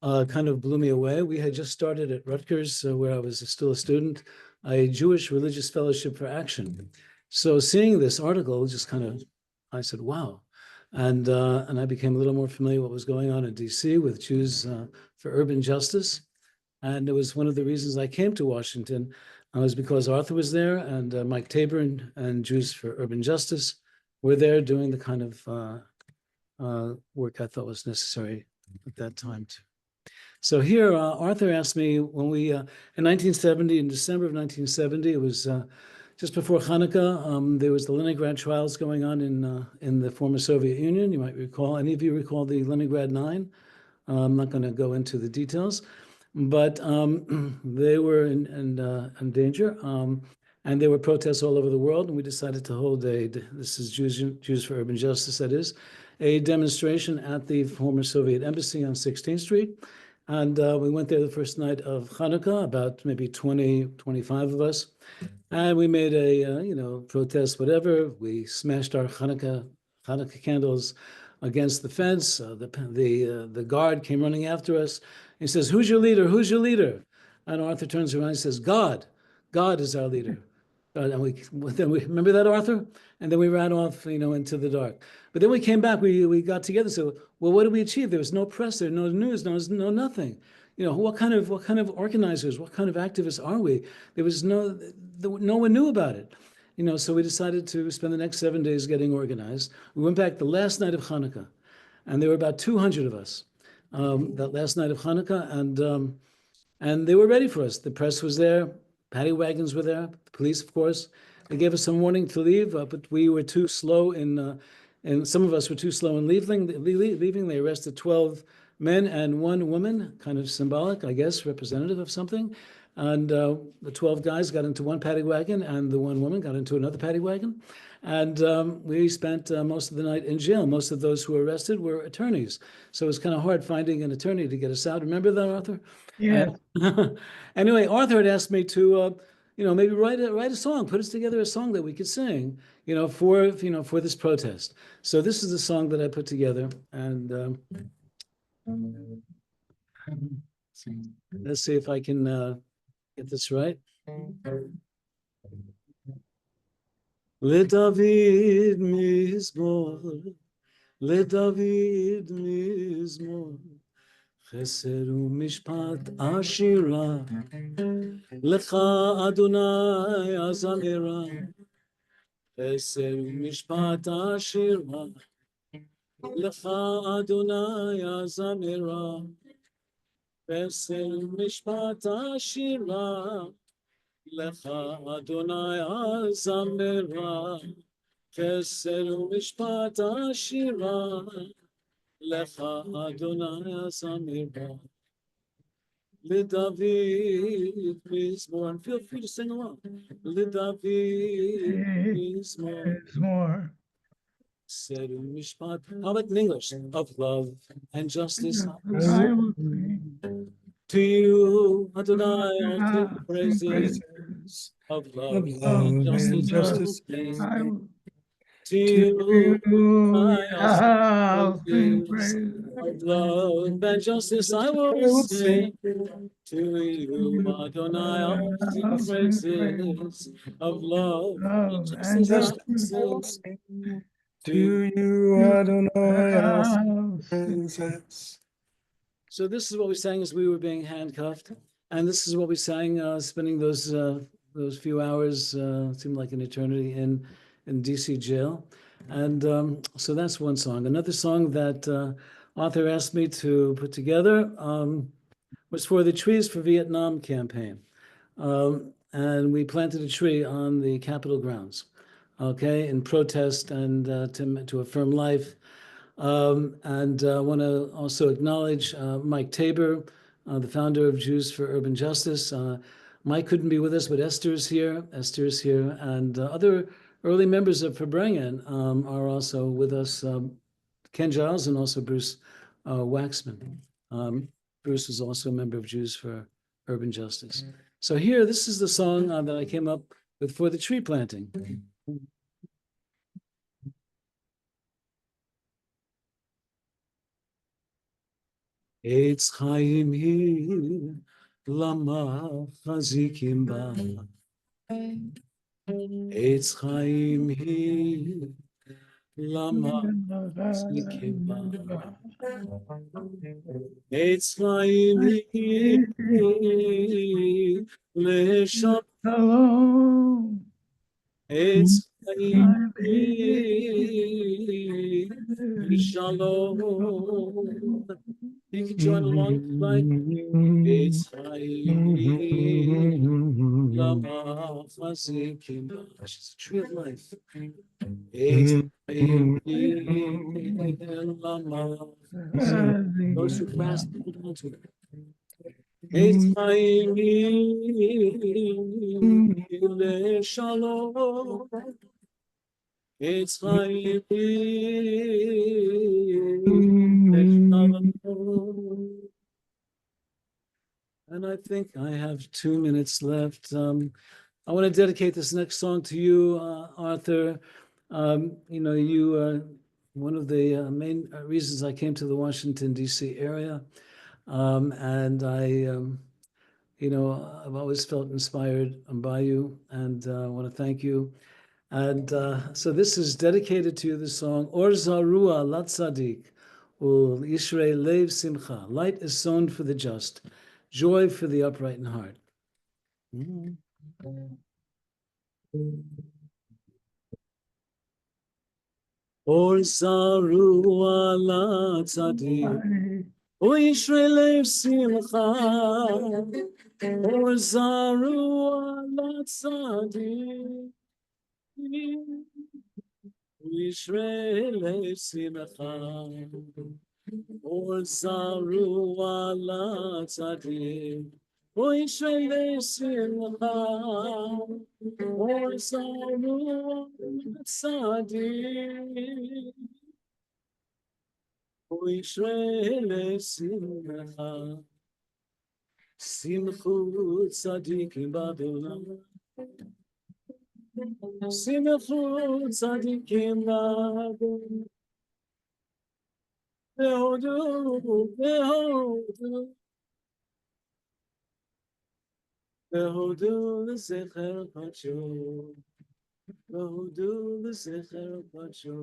kind of blew me away. We had just started at Rutgers, where I was still a student, a Jewish Religious Fellowship for Action. So seeing this article just kind of, I said, wow. And I became a little more familiar with what was going on in DC with Jews for Urban Justice. And it was one of the reasons I came to Washington was because Arthur was there, and Mike Tabor and Jews for Urban Justice were there doing the kind of work I thought was necessary at that time too. So here, Arthur asked me when we, in 1970, in December of 1970, it was just before Hanukkah, there was the Leningrad trials going on in the former Soviet Union. You might recall, any of you recall the Leningrad 9? I'm not going to go into the details, but they were in danger, and there were protests all over the world, and we decided to hold this is Jews for Urban Justice, that is, a demonstration at the former Soviet embassy on 16th Street. And we went there the first night of Hanukkah, about maybe 20, 25 of us. And we made a, protest, whatever. We smashed our Hanukkah candles against the fence. The guard came running after us. He says, "Who's your leader? Who's your leader?" And Arthur turns around and says, "God. God is our leader." And then we remember that, Arthur? And then we ran off, into the dark. But then we came back, we got together. So, well, what did we achieve? There was no press there, no news, no nothing. What kind of organizers, what kind of activists are we? There was no one knew about it. So we decided to spend the next 7 days getting organized. We went back the last night of Hanukkah, and there were about 200 of us that last night of Hanukkah, and they were ready for us. The press was there, paddy wagons were there, the police, of course. They gave us some warning to leave, but we were too slow and some of us were too slow in leaving. They arrested 12 men and 1 woman, kind of symbolic, I guess, representative of something. And the 12 guys got into one paddy wagon, and the 1 woman got into another paddy wagon. And we spent most of the night in jail. Most of those who were arrested were attorneys. So it was kind of hard finding an attorney to get us out. Remember that, Arthur? Yeah. Anyway, Arthur had asked me to, maybe write a song, put us together a song that we could sing, for this protest. So this is the song that I put together, and let's see if I can get this right. LeDavid mizmor, LeDavid mizmor, Chesed u'mishpat ashira, Lecha Adonai azamira, Chesed u'mishpat ashira, Lecha Adonai azamira, Chesed u'mishpat ashira, Lecha Adonai azamira, Chesed u'mishpat ashira, Lecha Adonai azamira. LeDavid mizmor, and feel free to sing along. LeDavid mizmor. Said mishpat. How about in English? Of love and justice. I will sing. To you, Adonai, all sing praises. Of love and justice. I will. To you, I'll sing praise. of love and justice I will sing. To you, Adonai, I'll sing praises. Of love and justice I will sing. To you, Adonai, I'll sing. praises. So this is what we sang as we were being handcuffed, and this is what we sang, spending those few hours, seemed like an eternity in DC jail. And so that's one song. Another song that Arthur asked me to put together was for the Trees for Vietnam campaign. And we planted a tree on the Capitol grounds, okay, in protest and to affirm life. And I want to also acknowledge Mike Tabor, the founder of Jews for Urban Justice. Mike couldn't be with us, but Esther's here. Esther's here, and other early members of Fabrengen are also with us. Ken Giles and also Bruce Waxman. Bruce is also a member of Jews for Urban Justice. So here, this is the song that I came up with for the tree planting. Eitz Chaim hi lama chazikim ba. Eitz Chaim hi lama chazikim ba. Eitz Chaim hi lesham. Eitz Chaim hi shalom. You can join along like it's lama chazikim ba. She's a tree of life. It's lama. Those who grasp hold on to it. It's shalom. It's shalom. And I think I have 2 minutes left. I want to dedicate this next song to you, Arthur. You one of the main reasons I came to the Washington, D.C. area. And I've always felt inspired by you, and I want to thank you. And so this is dedicated to you, the song, Or Zarua Latzadik, Ul Yishrei Lev Simcha. Light is sown for the just, joy for the upright in heart. Or Zarua Latzadik, Ul Yishrei Lev Simcha. Or Zarua Latzadik, Yishrei Lev Simcha. Or Zarua Latzadik, Yishrei Lev Simcha. Or Zarua Latzadik, Yishrei Lev Simcha. Simchu tzadikim b'Adonai. Simchu tzadikim b'Adonai. Behodu, behodu. Behodu l'zecher pacho. Behodu l'zecher pacho.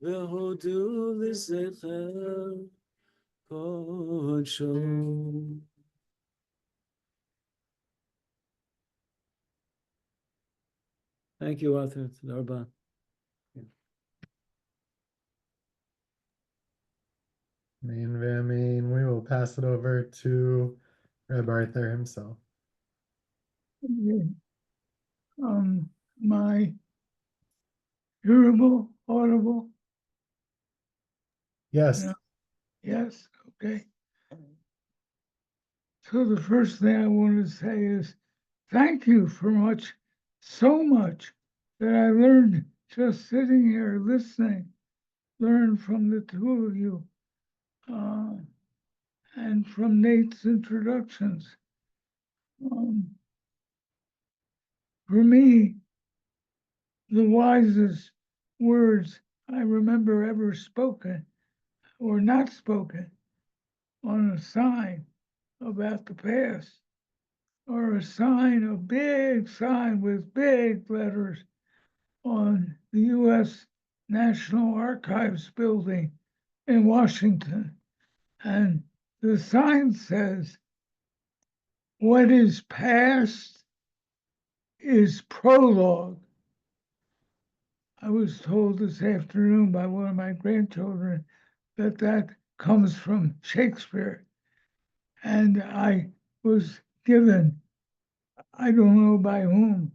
Behodu l'zecher pacho. Thank you, Arthur. Toda rabah. Amen, amen. We will pass it over to Reb Arthur himself. My hearable, audible? Yes. Yeah. Yes, okay. So the first thing I want to say is thank you for so much that I learned just sitting here listening, learned from the two of you, and from Nate's introductions. For me, the wisest words I remember ever spoken or not spoken on a sign about the past, or a big sign with big letters on the U.S. National Archives building in Washington. And the sign says, what is past is prologue. I was told this afternoon by one of my grandchildren that comes from Shakespeare. And I was given, I don't know by whom,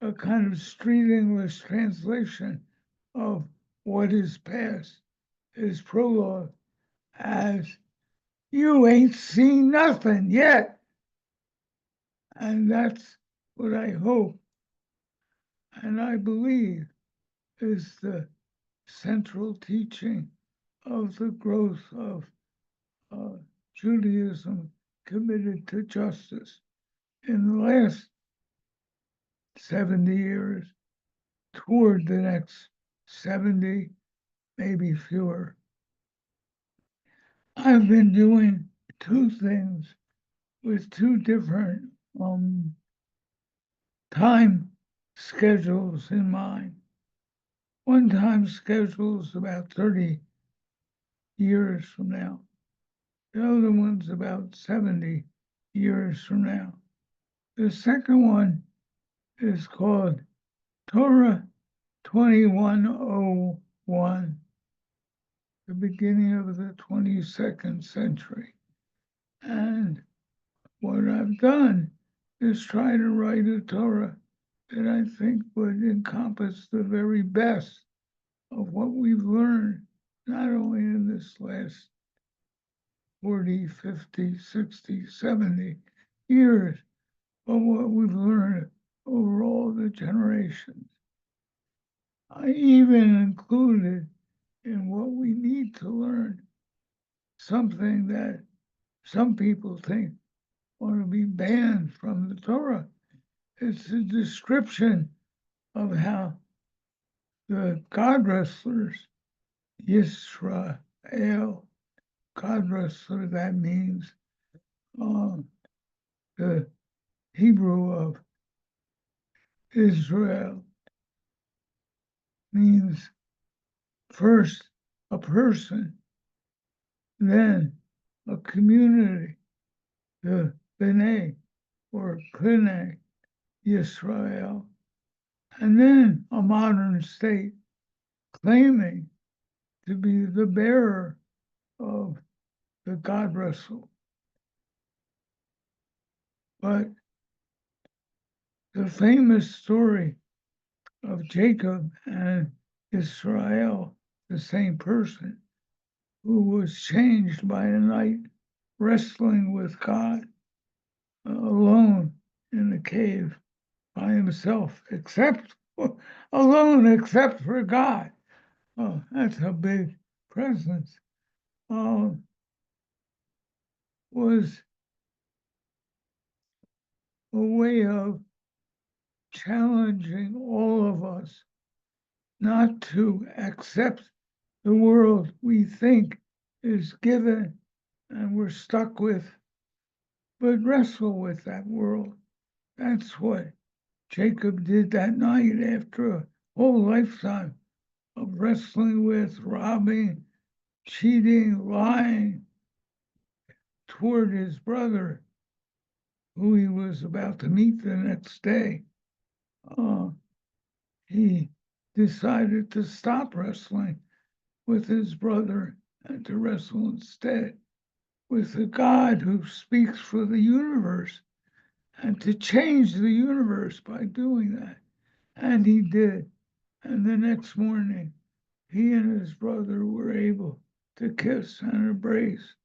a kind of street English translation of what is past, his prologue, as you ain't seen nothing yet. And that's what I hope and I believe is the central teaching of the growth of Judaism committed to justice in the last 70 years toward the next 70, maybe fewer. I've been doing two things with two different time schedules in mind. One time schedule is about 30 years from now. The other one's about 70 years from now. The second one is called Torah 2101, the beginning of the 22nd century. And what I've done is try to write a Torah that I think would encompass the very best of what we've learned, not only in this last 40, 50, 60, 70 years, but what we've learned over all the generations. I even included in what we need to learn something that some people think ought to be banned from the Torah. It's a description of how the God wrestlers, Yisrael, God wrestler, that means the Hebrew of Israel means first a person, then a community, the B'nai or B'nai Yisrael, and then a modern state claiming to be the bearer of the God wrestle. But the famous story of Jacob and Israel, the same person, who was changed by a night wrestling with God alone in the cave by himself, alone except for God. Oh, that's a big presence. Was a way of challenging all of us not to accept the world we think is given and we're stuck with, but wrestle with that world. That's what Jacob did that night after a whole lifetime of wrestling with, robbing, cheating, lying toward his brother, who he was about to meet the next day. He decided to stop wrestling with his brother and to wrestle instead with the God who speaks for the universe and to change the universe by doing that. And he did. And the next morning, he and his brother were able to kiss and embrace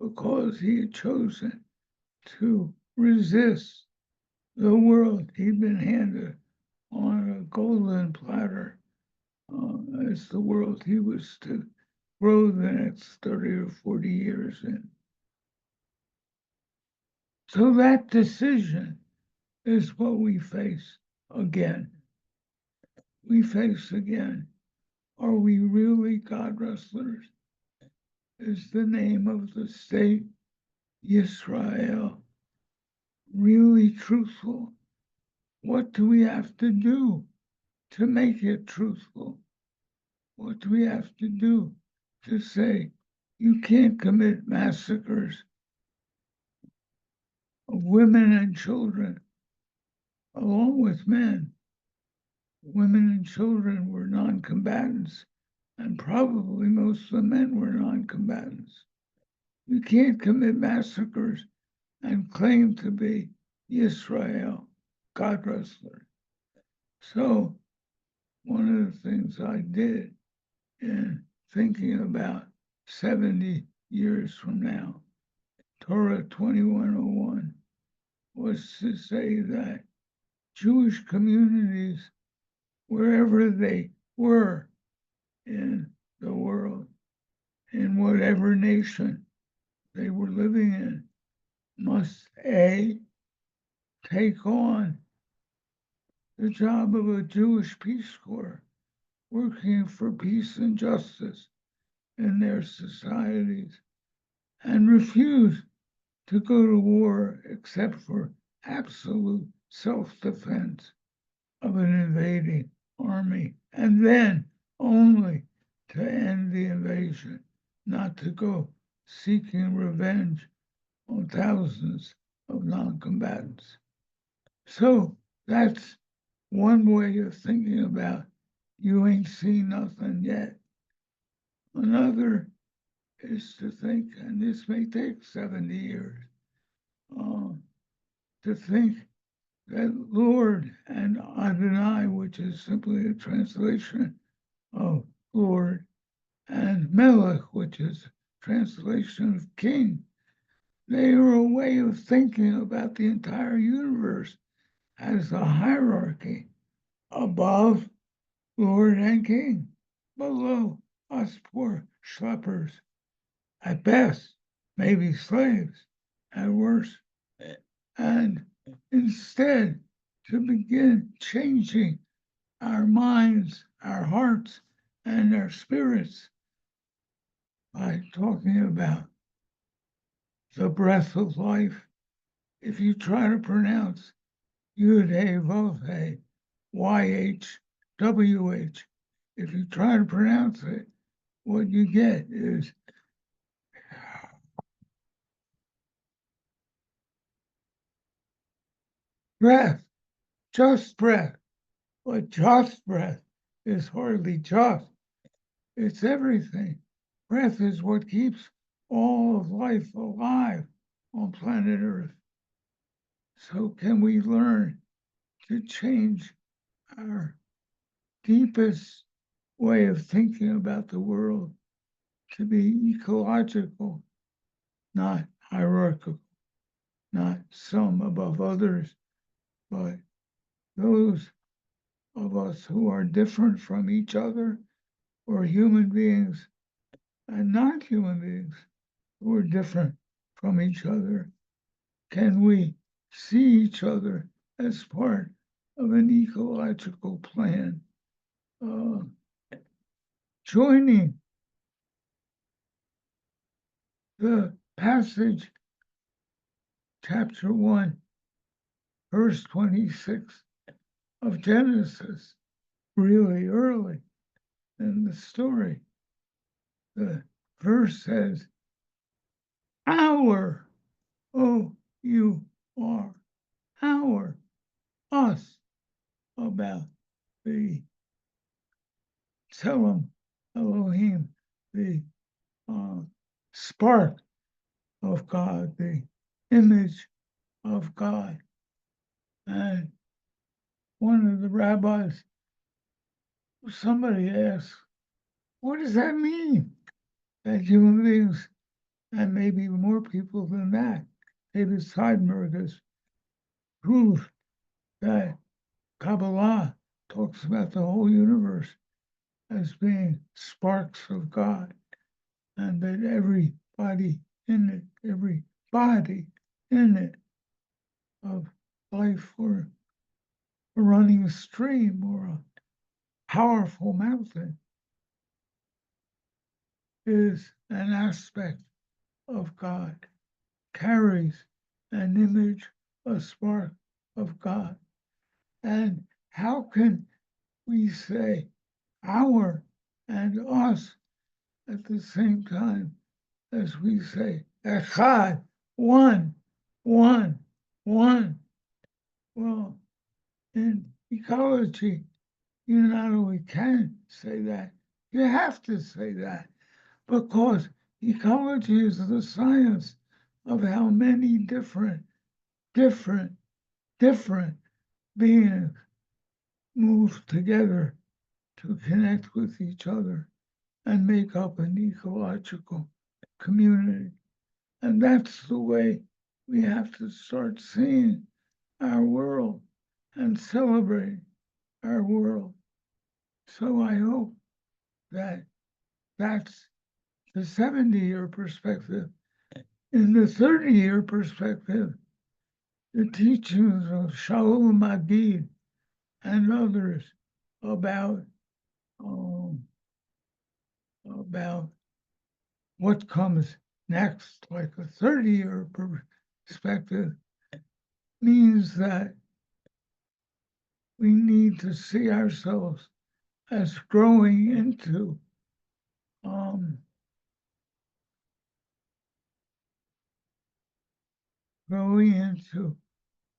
because he had chosen to resist the world he'd been handed on a golden platter as the world he was to grow the next 30 or 40 years in. So that decision is what we face again. We face again, are we really God wrestlers? Is the name of the state, Yisrael, really truthful? What do we have to do to make it truthful? What do we have to do to say you can't commit massacres of women and children along with men? Women and children were non-combatants, and probably most of the men were non-combatants. You can't commit massacres and claim to be Israel, God wrestler. So one of the things I did in thinking about 70 years from now, Torah 2101, was to say that Jewish communities, wherever they were in the world, in whatever nation they were living in, must A, take on the job of a Jewish Peace Corps, working for peace and justice in their societies, and refuse to go to war except for absolute self-defense of an invading army, and then only to end the invasion, not to go seeking revenge on thousands of non-combatants. So that's one way of thinking about you ain't seen nothing yet. Another is to think, and this may take 70 years, to think that Lord and Adonai, which is simply a translation of Lord, and Melech, which is a translation of King, they are a way of thinking about the entire universe as a hierarchy above Lord and King, below us poor schleppers, at best, maybe slaves, at worst. And instead, to begin changing our minds, our hearts, and our spirits by talking about the breath of life. If you try to pronounce Yud Hey Vav Hey, YHWH, if you try to pronounce it, what you get is breath, just breath. But just breath is hardly just. It's everything. Breath is what keeps all of life alive on planet Earth. So can we learn to change our deepest way of thinking about the world to be ecological, not hierarchical, not some above others, but those of us who are different from each other, or human beings and not human beings who are different from each other? Can we see each other as part of an ecological plan? Joining the passage, chapter 1, verse 26 of Genesis, really early in the story. The verse says, our, O-U-R, our, us, about the Tselem Elohim, the spark of God, the image of God. And one of the rabbis, somebody asked, what does that mean? That human beings, and maybe more people than that, David Seidenberg's proof that Kabbalah talks about the whole universe as being sparks of God, and that everybody in it, every body in it of life, or a running stream, or a powerful mountain, is an aspect of God, carries an image, a spark of God. And how can we say our and us at the same time as we say echad, one, one, one? Well, in ecology, you not only can say that, you have to say that, because Ecology is the science of how many different beings move together to connect with each other and make up an ecological community. And that's the way we have to start seeing our world and celebrate our world. So I hope that that's the 70-year perspective. In the 30-year perspective, the teachings of Shalom and others about what comes next, like a 30-year perspective, means that we need to see ourselves as growing into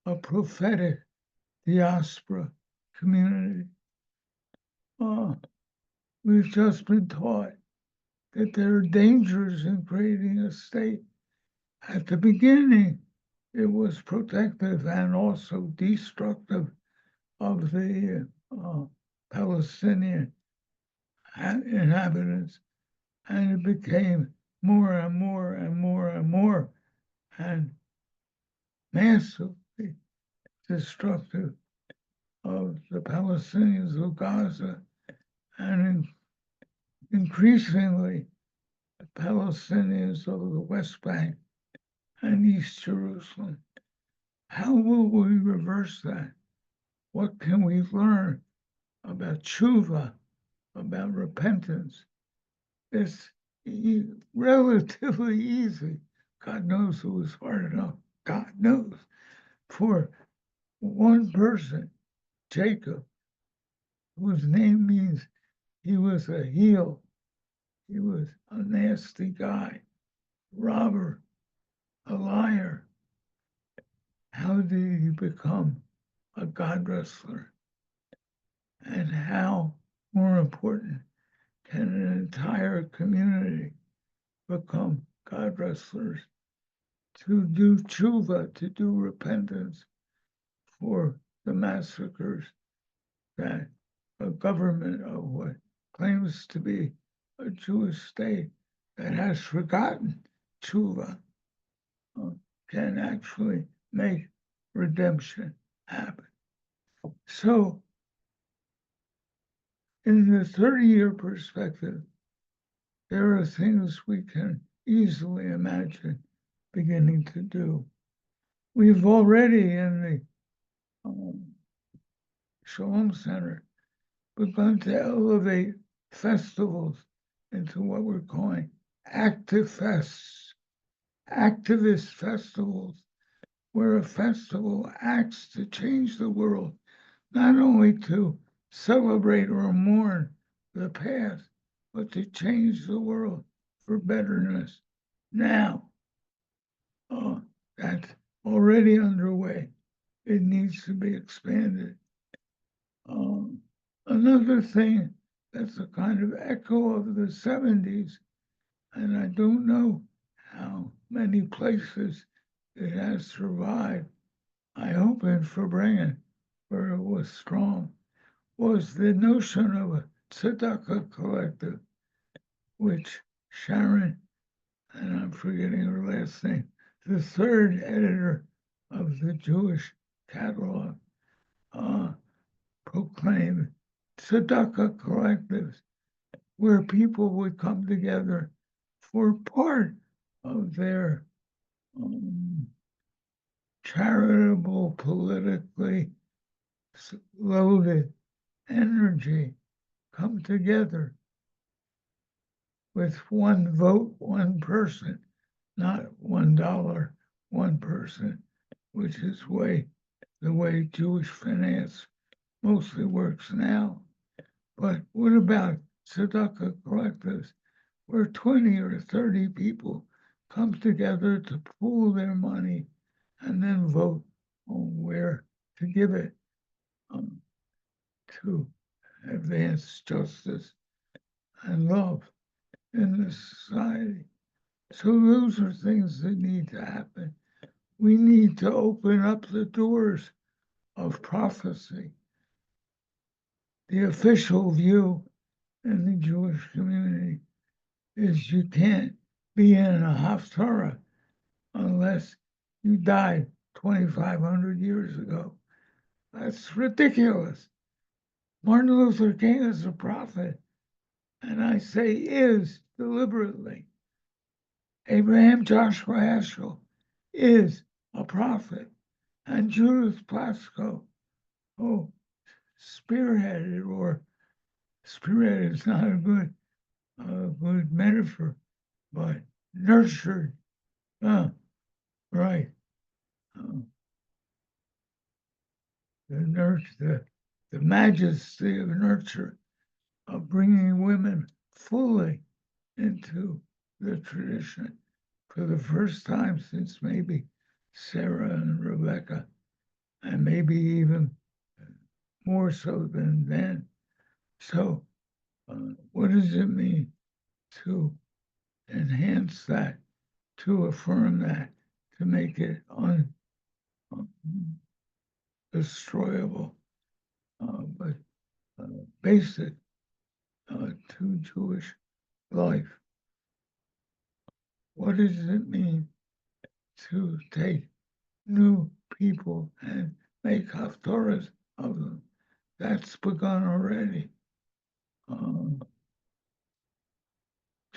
a prophetic diaspora community. We've just been taught that there are dangers in creating a state. At the beginning, it was protective and also destructive of the Palestinian inhabitants, and it became more and more and more and more and massively destructive of the Palestinians of Gaza and increasingly the Palestinians of the West Bank and East Jerusalem. How will we reverse that? What can we learn about tshuva, about repentance? It's relatively easy. God knows it was hard enough. God knows. For one person, Jacob, whose name means he was a heel, he was a nasty guy, robber, a liar. How did he become a God wrestler? And how, more important, can an entire community become God wrestlers to do tshuva, to do repentance for the massacres that a government of what claims to be a Jewish state that has forgotten tshuva can actually make redemption happen. So, in the 30-year perspective, there are things we can easily imagine beginning to do. We've already, in the Shalom Center, begun to elevate festivals into what we're calling active fests, activist festivals, where a festival acts to change the world, not only to celebrate or mourn the past, but to change the world for betterness now. That's already underway. It needs to be expanded. Another thing that's a kind of echo of the 70s, and I don't know how many places it has survived. I hope in Farbrengen, where it was strong, was the notion of a tzedakah collective, which Sharon, and I'm forgetting her last name, the third editor of the Jewish catalog, proclaimed tzedakah collectives, where people would come together for part of their charitable, politically loaded energy, come together with one vote, one person, not $1, one person, which is the way Jewish finance mostly works now. But what about tzedakah collectives, where 20 or 30 people come together to pool their money and then vote on where to give it to advance justice and love in the society? So those are things that need to happen. We need to open up the doors of prophecy. The official view in the Jewish community is you can't be in a Haftarah unless you died 2,500 years ago. That's ridiculous. Martin Luther King is a prophet, and I say is deliberately. Abraham Joshua Heschel is a prophet, and Judith Plasko, who spearheaded, or spearheaded is not a good metaphor, but nurtured, right, the majesty of nurture, of bringing women fully into the tradition for the first time since maybe Sarah and Rebecca, and maybe even more so than then. So, what does it mean to enhance that, to affirm that, to make it undestroyable, but basic to Jewish life? What does it mean to take new people and make haftorahs of them? That's begun already.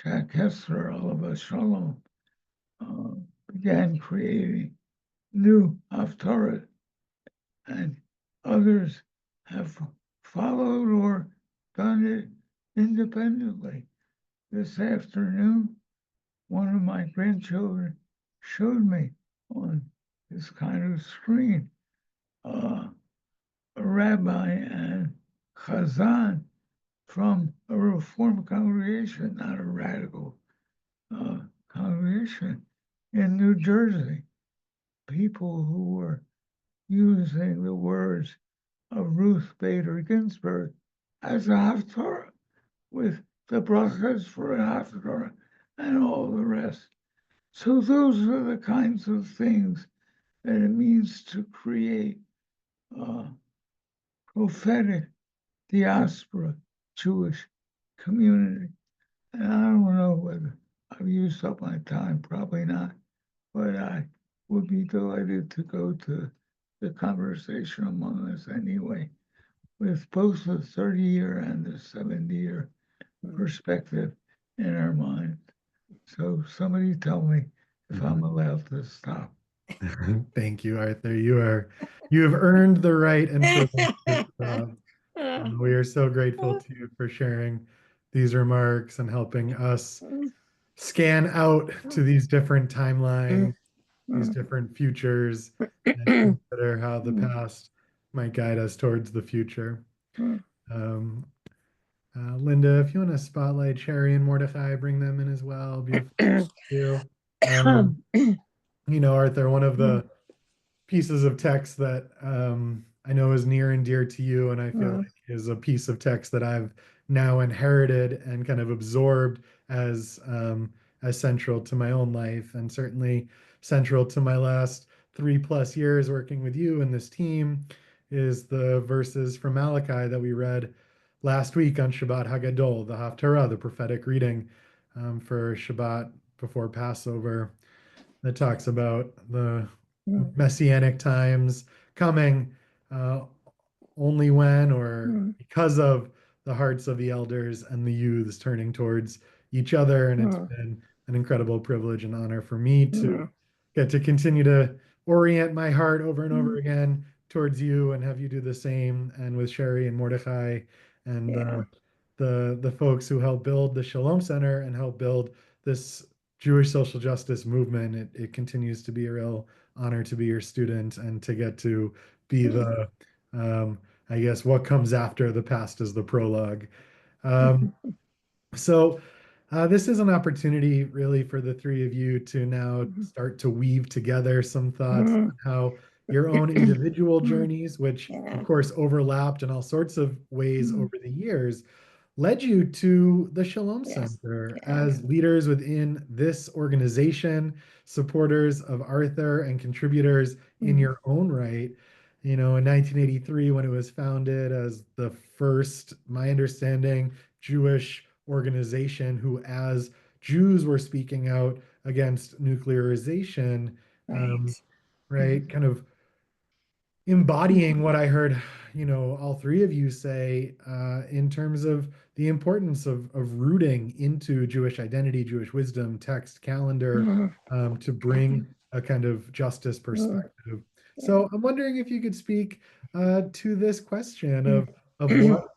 Jack Kessler, Oliver Shalom, began creating new haftarahs, and others have followed or done it independently. This afternoon, one of my grandchildren showed me on this kind of screen a rabbi and chazan from a Reformed congregation, not a radical congregation in New Jersey. People who were using the words of Ruth Bader Ginsburg as a haftarah, with the brachas for a haftarah and all the rest. So those are the kinds of things that it means to create a prophetic diaspora Jewish community. And I don't know whether I've used up my time, probably not, but I would be delighted to go to the conversation among us anyway, with both the 30-year and the 70-year perspective in our minds. So somebody tell me if I'm allowed to stop. Thank you, Arthur. You have earned the right and privilege to stop. We are so grateful to you for sharing these remarks and helping us scan out to these different timelines, these different futures, and consider how the past might guide us towards the future. Um, Linda, if you want to spotlight Cherie and Mordechai, bring them in as well. Beautiful. You. Arthur, one of the pieces of text that I know is near and dear to you, and I feel like is a piece of text that I've now inherited and kind of absorbed as central to my own life, and certainly central to my last 3+ years working with you and this team, is the verses from Malachi that we read last week on Shabbat Hagadol, the Haftarah, the prophetic reading for Shabbat before Passover, that talks about the messianic times coming only when or because of the hearts of the elders and the youths turning towards each other. And it's been an incredible privilege and honor for me to get to continue to orient my heart over and over again towards you and have you do the same. And with Cherie and Mordechai and the folks who helped build the Shalom Center and help build this Jewish social justice movement, it continues to be a real honor to be your student and to get to be the, I guess, what comes after the past is the prologue. So this is an opportunity really for the three of you to now start to weave together some thoughts on how your own individual journeys, which of course overlapped in all sorts of ways over the years, led you to the Shalom Yes. Center Yeah. as leaders within this organization, supporters of Arthur, and contributors in your own right. You know, in 1983, when it was founded as the first, my understanding, Jewish organization who, as Jews, were speaking out against nuclearization, Right. right? Kind of embodying what I heard, you know, all three of you say in terms of the importance of rooting into Jewish identity, Jewish wisdom, text, calendar, to bring a kind of justice perspective. So I'm wondering if you could speak to this question of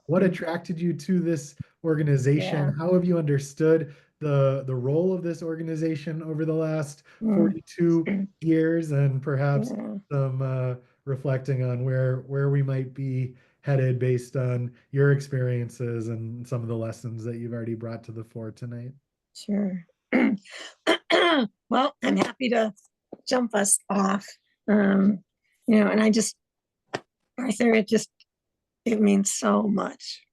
what attracted you to this organization. Yeah. How have you understood the role of this organization over the last 42 years, and perhaps some reflecting on where we might be headed based on your experiences and some of the lessons that you've already brought to the fore tonight. Sure. Well, I'm happy to jump us off. You know, and Arthur, it means so much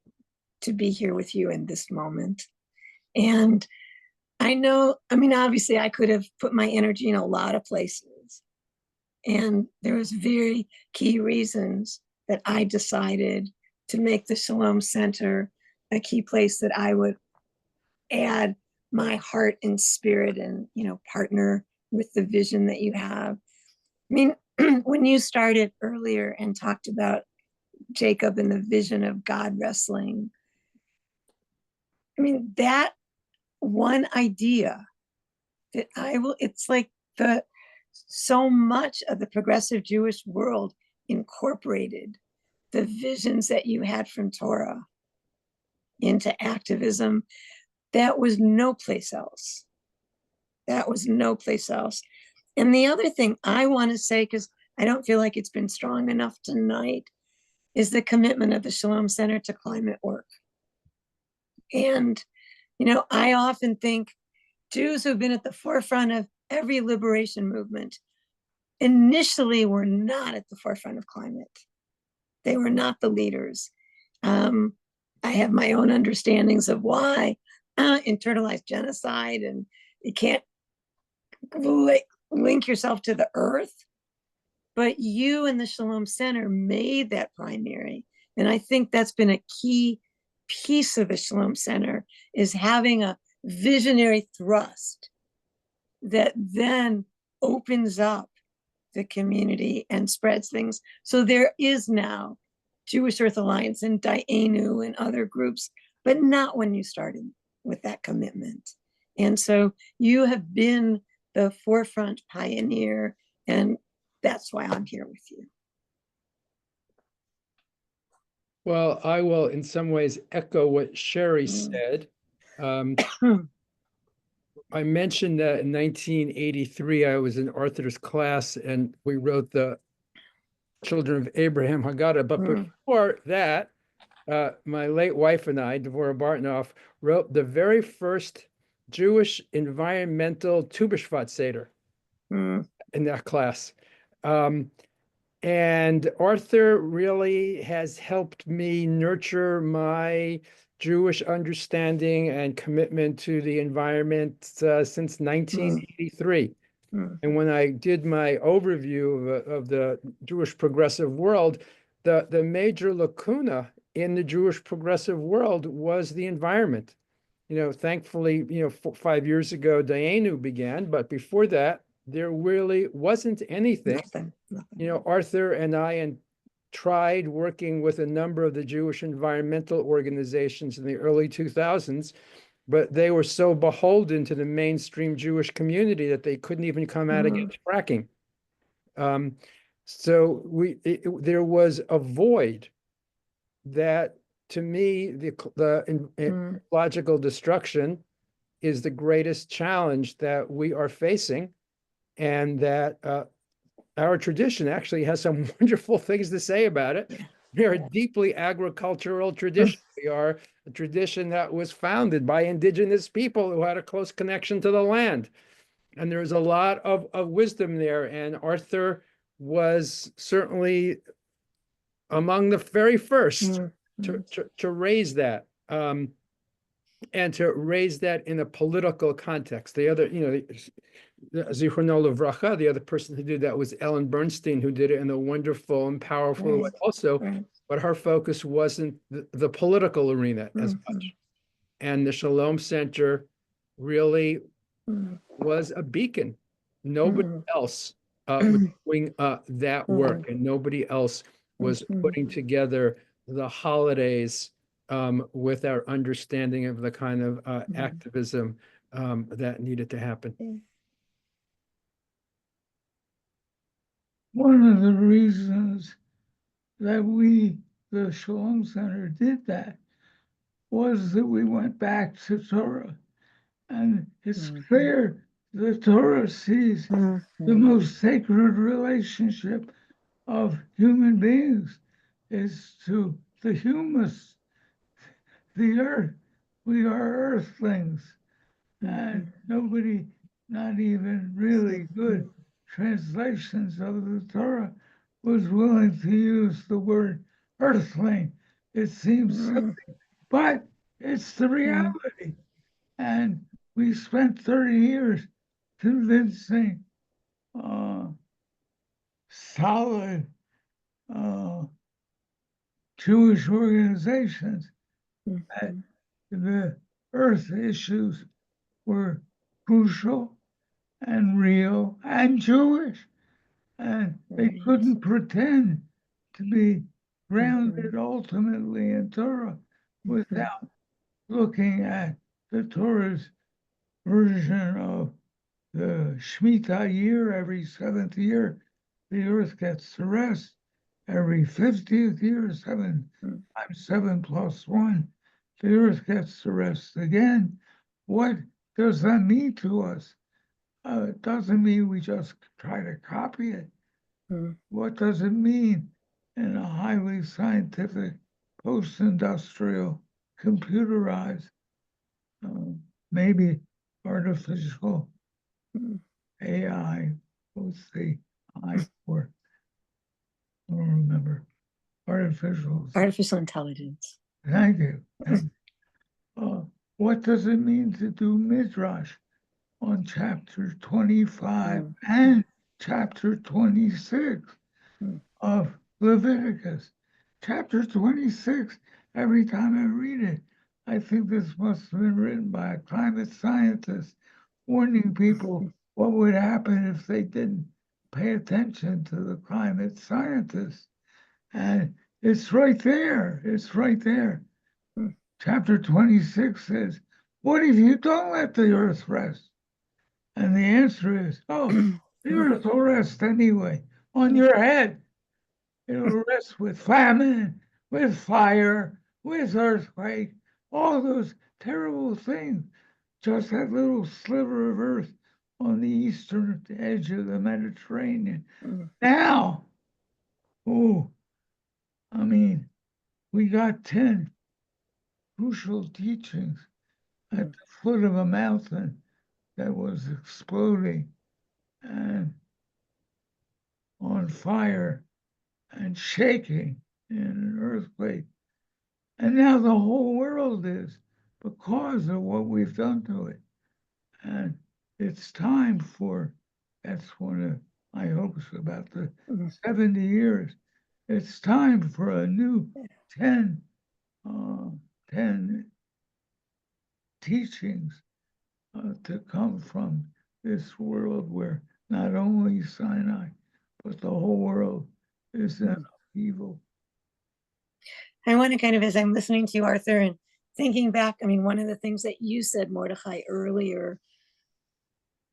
to be here with you in this moment. And I know, I mean, obviously I could have put my energy in a lot of places. And there was very key reasons that I decided to make the Shalom Center a key place that I would add my heart and spirit and, you know, partner with the vision that you have. I mean, when you started earlier and talked about Jacob and the vision of God wrestling, I mean, that one idea that it's like so much of the progressive Jewish world incorporated the visions that you had from Torah into activism. That was no place else. That was no place else. And the other thing I want to say, because I don't feel like it's been strong enough tonight, is the commitment of the Shalom Center to climate work. And, you know, I often think Jews who've been at the forefront of every liberation movement initially were not at the forefront of climate. They were not the leaders. I have my own understandings of why internalized genocide, and you can't link yourself to the earth. But you and the Shalom Center made that primary. And I think that's been a key piece of the Shalom Center, is having a visionary thrust that then opens up the community and spreads things. So there is now Jewish Earth Alliance and Dayenu and other groups, but not when you started with that commitment. And so you have been the forefront pioneer, and that's why I'm here with you. Well, I will in some ways echo what Cherie said. I mentioned that in 1983, I was in Arthur's class and we wrote the Children of Abraham Haggadah. But before that, my late wife and I, Devorah Bartnoff, wrote the very first Jewish environmental Tu B'Shvat Seder in that class. And Arthur really has helped me nurture my Jewish understanding and commitment to the environment since 1983. And when I did my overview of the Jewish progressive world, the major lacuna in the Jewish progressive world was the environment. You know, thankfully, 5 years ago, Dayenu began, but before that, there really wasn't anything. Nothing. You know, Arthur and I tried working with a number of the Jewish environmental organizations in the early 2000s, but they were so beholden to the mainstream Jewish community that they couldn't even come out against fracking. So there was a void that, to me, the ecological destruction is the greatest challenge that we are facing, and that our tradition actually has some wonderful things to say about it. We are a deeply agricultural tradition. We are a tradition that was founded by indigenous people who had a close connection to the land. And there's a lot of wisdom there. And Arthur was certainly among the very first to raise that. and to raise that in a political context. The other, Zichrono Livracha, the other person who did that was Ellen Bernstein, who did it in a wonderful and powerful way also, but her focus wasn't the political arena as much. And the Shalom Center really was a beacon. Nobody else was doing that work, and nobody else was putting together the holidays with our understanding of the kind of activism that needed to happen. One of the reasons that we, the Shalom Center, did that was that we went back to Torah. And it's clear the Torah sees the most sacred relationship of human beings is to the humus, the earth. We are earthlings. And nobody, not even really good translations of the Torah, was willing to use the word earthling. It seems silly, but it's the reality. And we spent 30 years convincing solid Jewish organizations that the earth issues were crucial and real and Jewish. And they couldn't pretend to be grounded ultimately in Torah without looking at the Torah's version of the Shemitah year. Every 7th year, the earth gets to rest. Every 50th year, 7 times 7 plus 1, the earth gets to rest again. What does that mean to us? It doesn't mean we just try to copy it. What does it mean in a highly scientific, post-industrial, computerized, maybe artificial AI, what's the I for? I don't remember. Artificial intelligence. Thank you. What does it mean to do Midrash on chapter 25 and chapter 26 of Leviticus? Chapter 26, every time I read it, I think this must have been written by a climate scientist warning people what would happen if they didn't pay attention to the climate scientists. And it's right there. It's right there. Chapter 26 says, what if you don't let the earth rest? And the answer is, the earth will rest anyway on your head. It'll rest with famine, with fire, with earthquake, all those terrible things. Just that little sliver of earth on the eastern edge of the Mediterranean. Now, we got 10 crucial teachings at the foot of a mountain that was exploding and on fire and shaking in an earthquake. And now the whole world is because of what we've done to it. And it's time for, that's one of my hopes about the 70 years. It's time for a new 10 teachings to come from this world where not only Sinai, but the whole world is in evil. I want to kind of, as I'm listening to you, Arthur, and thinking back, one of the things that you said, Mordechai, earlier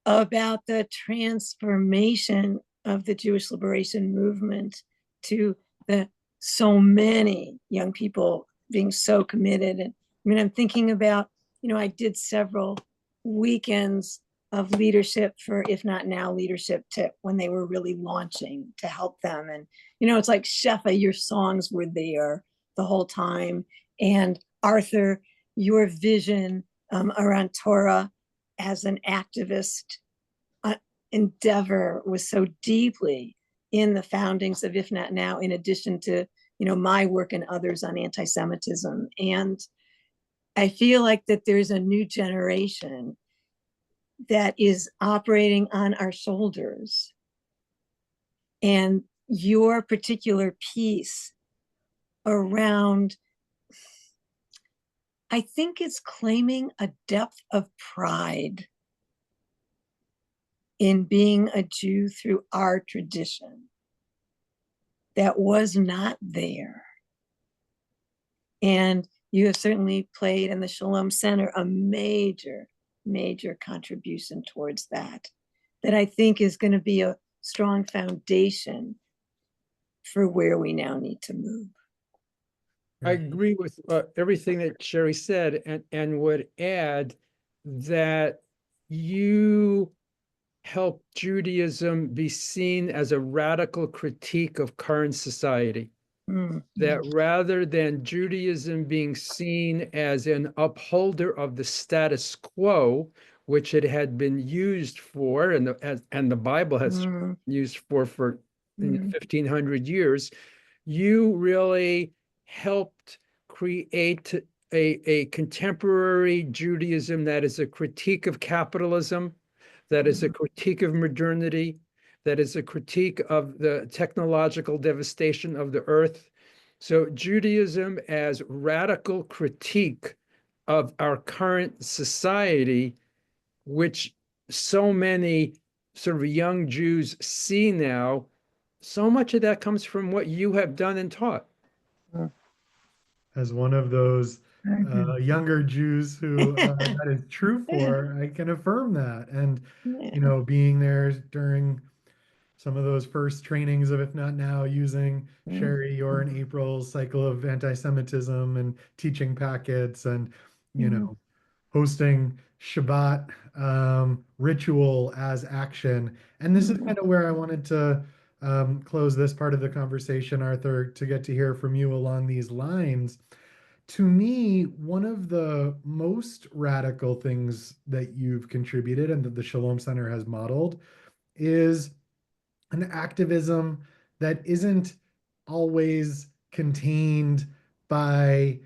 about the transformation of the Jewish liberation movement to the so many young people being so committed. And I'm thinking about, I did several weekends of leadership for, if not now, leadership tip when they were really launching to help them. And, it's like, Shefa, your songs were there the whole time. And Arthur, your vision around Torah as an activist endeavor was so deeply in the foundings of If Not Now, in addition to, my work and others on anti-Semitism. And I feel like that there's a new generation that is operating on our shoulders. And your particular piece around, I think it's claiming a depth of pride in being a Jew through our tradition that was not there. And you have certainly played in the Shalom Center a major, major contribution towards that I think is going to be a strong foundation for where we now need to move. I agree with everything that Cherie said, and would add that you help Judaism be seen as a radical critique of current society. That rather than Judaism being seen as an upholder of the status quo, which it had been used for, and the Bible has used for 1,500 years, you really helped create a contemporary Judaism that is a critique of capitalism, that is a critique of modernity, that is a critique of the technological devastation of the earth. So Judaism as radical critique of our current society, which so many sort of young Jews see now, so much of that comes from what you have done and taught. As one of those Thank you. younger Jews who that is true for, I can affirm that. And, you know, being there during some of those first trainings of If Not Now, using Cherie or in April's cycle of anti-Semitism and teaching packets and, you know, hosting Shabbat ritual as action. And this is kind of where I wanted to close this part of the conversation, Arthur, to get to hear from you along these lines. To me, one of the most radical things that you've contributed and that the Shalom Center has modeled is an activism that isn't always contained by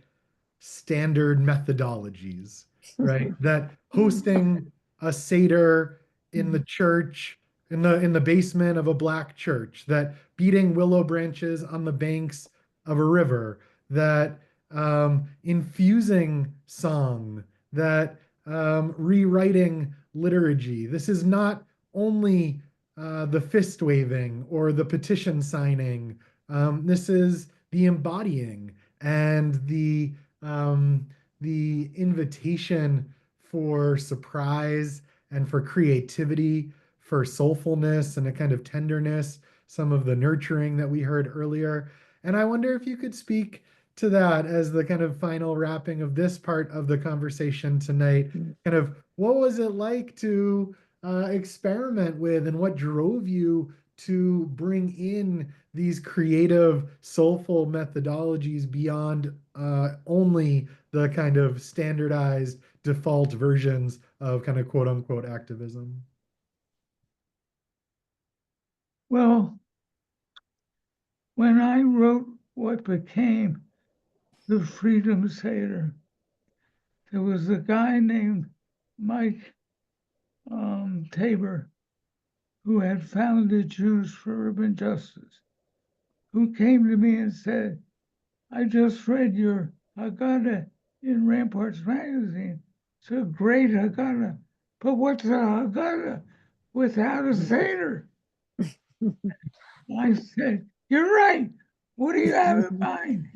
standard methodologies, right? That hosting a Seder in the church, in the basement of a black church, that beating willow branches on the banks of a river, that infusing song, that rewriting liturgy. This is not only the fist waving or the petition signing. This is the embodying and the invitation for surprise and for creativity, for soulfulness and a kind of tenderness, some of the nurturing that we heard earlier. And I wonder if you could speak to that as the kind of final wrapping of this part of the conversation tonight. Kind of what was it like to experiment with, and what drove you to bring in these creative, soulful methodologies beyond only the kind of standardized default versions of kind of quote unquote activism? Well, when I wrote what became the Freedom Seder, there was a guy named Mike Tabor, who had founded Jews for Urban Justice, who came to me and said, I just read your Haggadah in Ramparts magazine. It's a great Haggadah. But what's a Haggadah without a Seder? I said, you're right. What do you have in mind?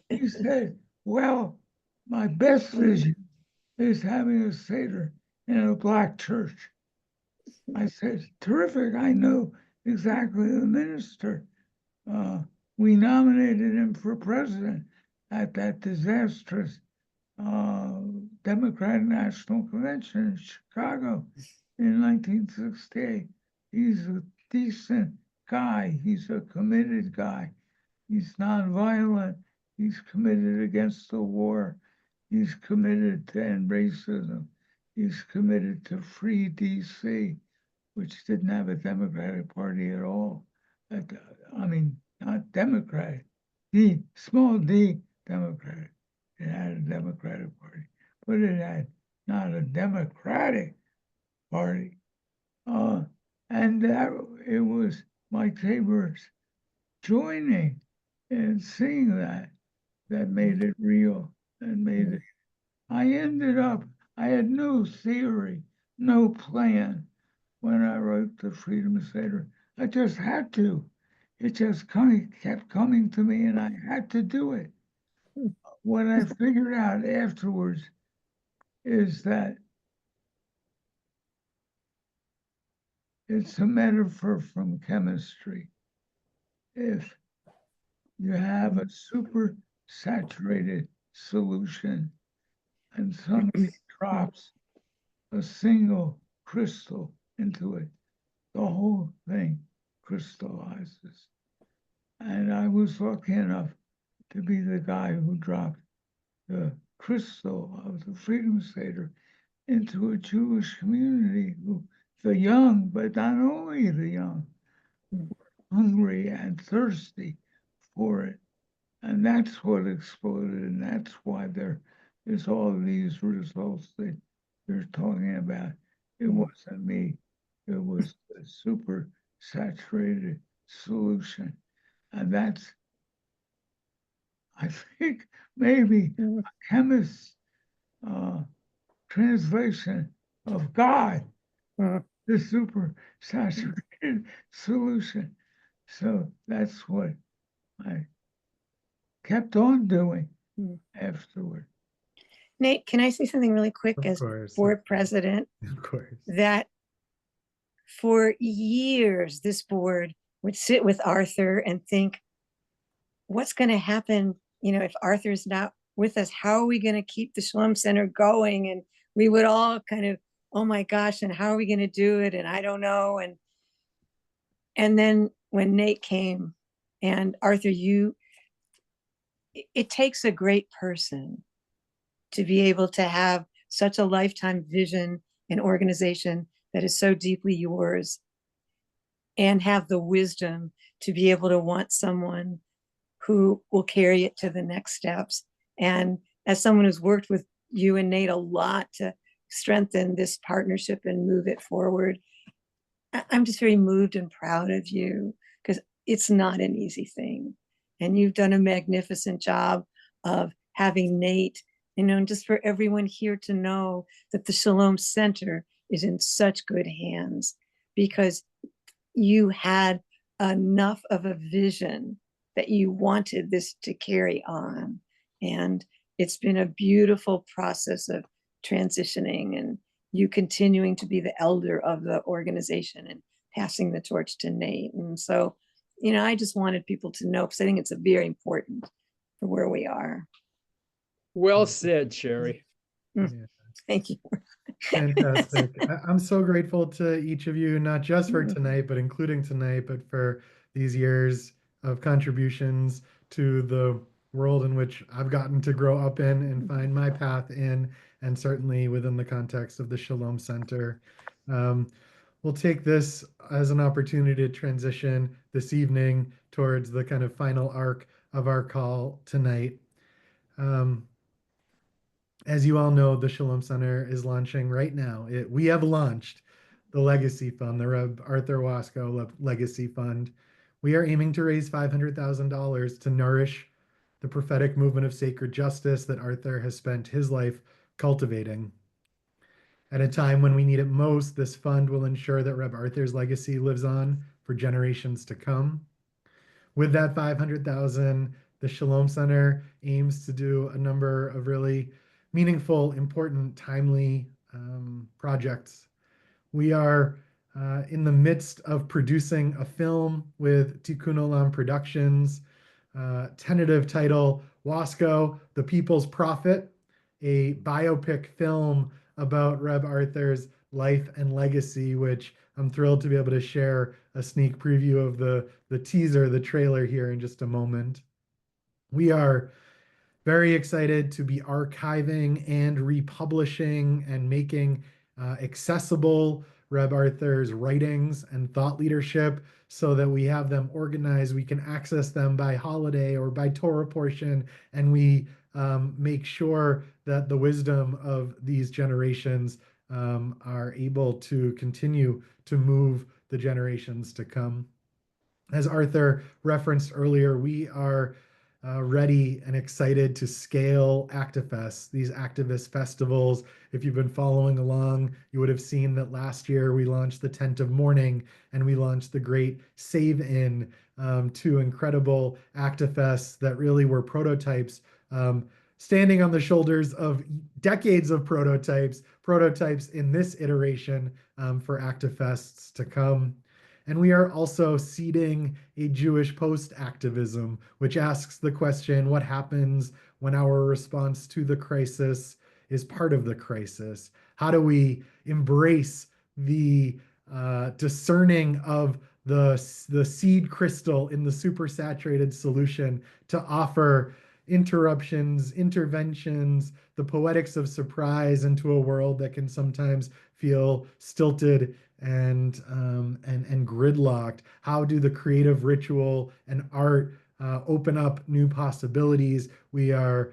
He said, well, my best vision is having a Seder in a black church. I said, terrific. I know exactly the minister. We nominated him for president at that disastrous Democratic National Convention in Chicago in 1968. He's a decent guy. He's a committed guy. He's nonviolent. He's committed against the war. He's committed to end racism. He's committed to free DC, which didn't have a Democratic Party at all. I mean, not Democratic, small d Democratic. It had a Democratic Party. but it had not a Democratic Party. And that it was my neighbors joining and seeing that made it real and made it. I had no theory, no plan when I wrote the Freedom Seder. I just had to. It just kept coming to me, and I had to do it. What I figured out afterwards is that it's a metaphor from chemistry. If you have a super saturated solution and somebody drops a single crystal into it, the whole thing crystallizes. And I was lucky enough to be the guy who dropped the crystal of the Freedom Seder into a Jewish community who, the young, but not only the young, were hungry and thirsty for it. And that's what exploded, and that's why there is all these results that you're talking about. It wasn't me. It was a super saturated solution. And that's, I think, maybe a chemist's translation of God, the super saturated solution. So that's what I kept on doing afterward. Nate, can I say something really quick Of as course. board president? Of course. That for years, this board would sit with Arthur and think, what's going to happen, if Arthur's not with us? How are we going to keep the Shalom Center going? And we would all kind of, oh my gosh, and how are we going to do it? And I don't know. And then when Nate came, and Arthur, it takes a great person to be able to have such a lifetime vision and organization that is so deeply yours, and have the wisdom to be able to want someone who will carry it to the next steps. And as someone who's worked with you and Nate a lot to strengthen this partnership and move it forward, I'm just very moved and proud of you, because it's not an easy thing. And you've done a magnificent job of having Nate, and just for everyone here to know that the Shalom Center is in such good hands, because you had enough of a vision that you wanted this to carry on. And it's been a beautiful process of transitioning, and you continuing to be the elder of the organization and passing the torch to Nate. And so, I just wanted people to know, because I think it's very important for where we are. Well said, Cherie. Yeah. Thank you. Fantastic. I'm so grateful to each of you, not just for tonight, but including tonight, but for these years of contributions to the world in which I've gotten to grow up in and find my path in, and certainly within the context of the Shalom Center. We'll take this as an opportunity to transition this evening towards the kind of final arc of our call tonight. As you all know, the Shalom Center is launching right now. We have launched the Legacy Fund, the Reb Arthur Waskow Legacy Fund. We are aiming to raise $500,000 to nourish the prophetic movement of sacred justice that Arthur has spent his life cultivating. At a time when we need it most, this fund will ensure that Reb Arthur's legacy lives on for generations to come. With that $500,000, the Shalom Center aims to do a number of really meaningful, important, timely projects. We are in the midst of producing a film with Tikkun Olam Productions, tentative title, Waskow, the People's Prophet, a biopic film about Reb Arthur's life and legacy, which I'm thrilled to be able to share a sneak preview of the teaser, the trailer here in just a moment. We are very excited to be archiving and republishing and making accessible Reb Arthur's writings and thought leadership, so that we have them organized. We can access them by holiday or by Torah portion, and we make sure that the wisdom of these generations are able to continue to move the generations to come. As Arthur referenced earlier, we are ready and excited to scale ActiFest, these activist festivals. If you've been following along, you would have seen that last year we launched the Tent of Mourning and we launched the Great Save-In, two incredible ActiFests that really were prototypes, standing on the shoulders of decades of prototypes in this iteration for ActiFests to come. And we are also seeding a Jewish post-activism, which asks the question, what happens when our response to the crisis is part of the crisis? How do we embrace the discerning of the seed crystal in the supersaturated solution to offer interruptions, interventions, the poetics of surprise into a world that can sometimes feel stilted and gridlocked? How do the creative ritual and art open up new possibilities? We have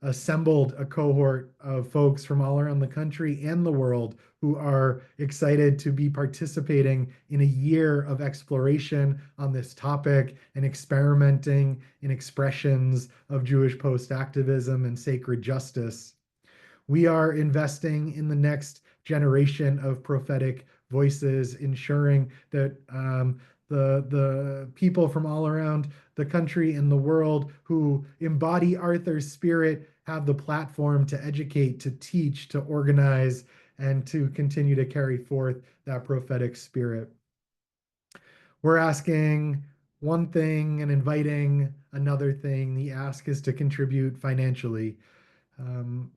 assembled a cohort of folks from all around the country and the world who are excited to be participating in a year of exploration on this topic and experimenting in expressions of Jewish post-activism and sacred justice. We are investing in the next generation of prophetic voices, ensuring that the people from all around the country and the world who embody Arthur's spirit have the platform to educate, to teach, to organize, and to continue to carry forth that prophetic spirit. We're asking one thing and inviting another thing. The ask is to contribute financially,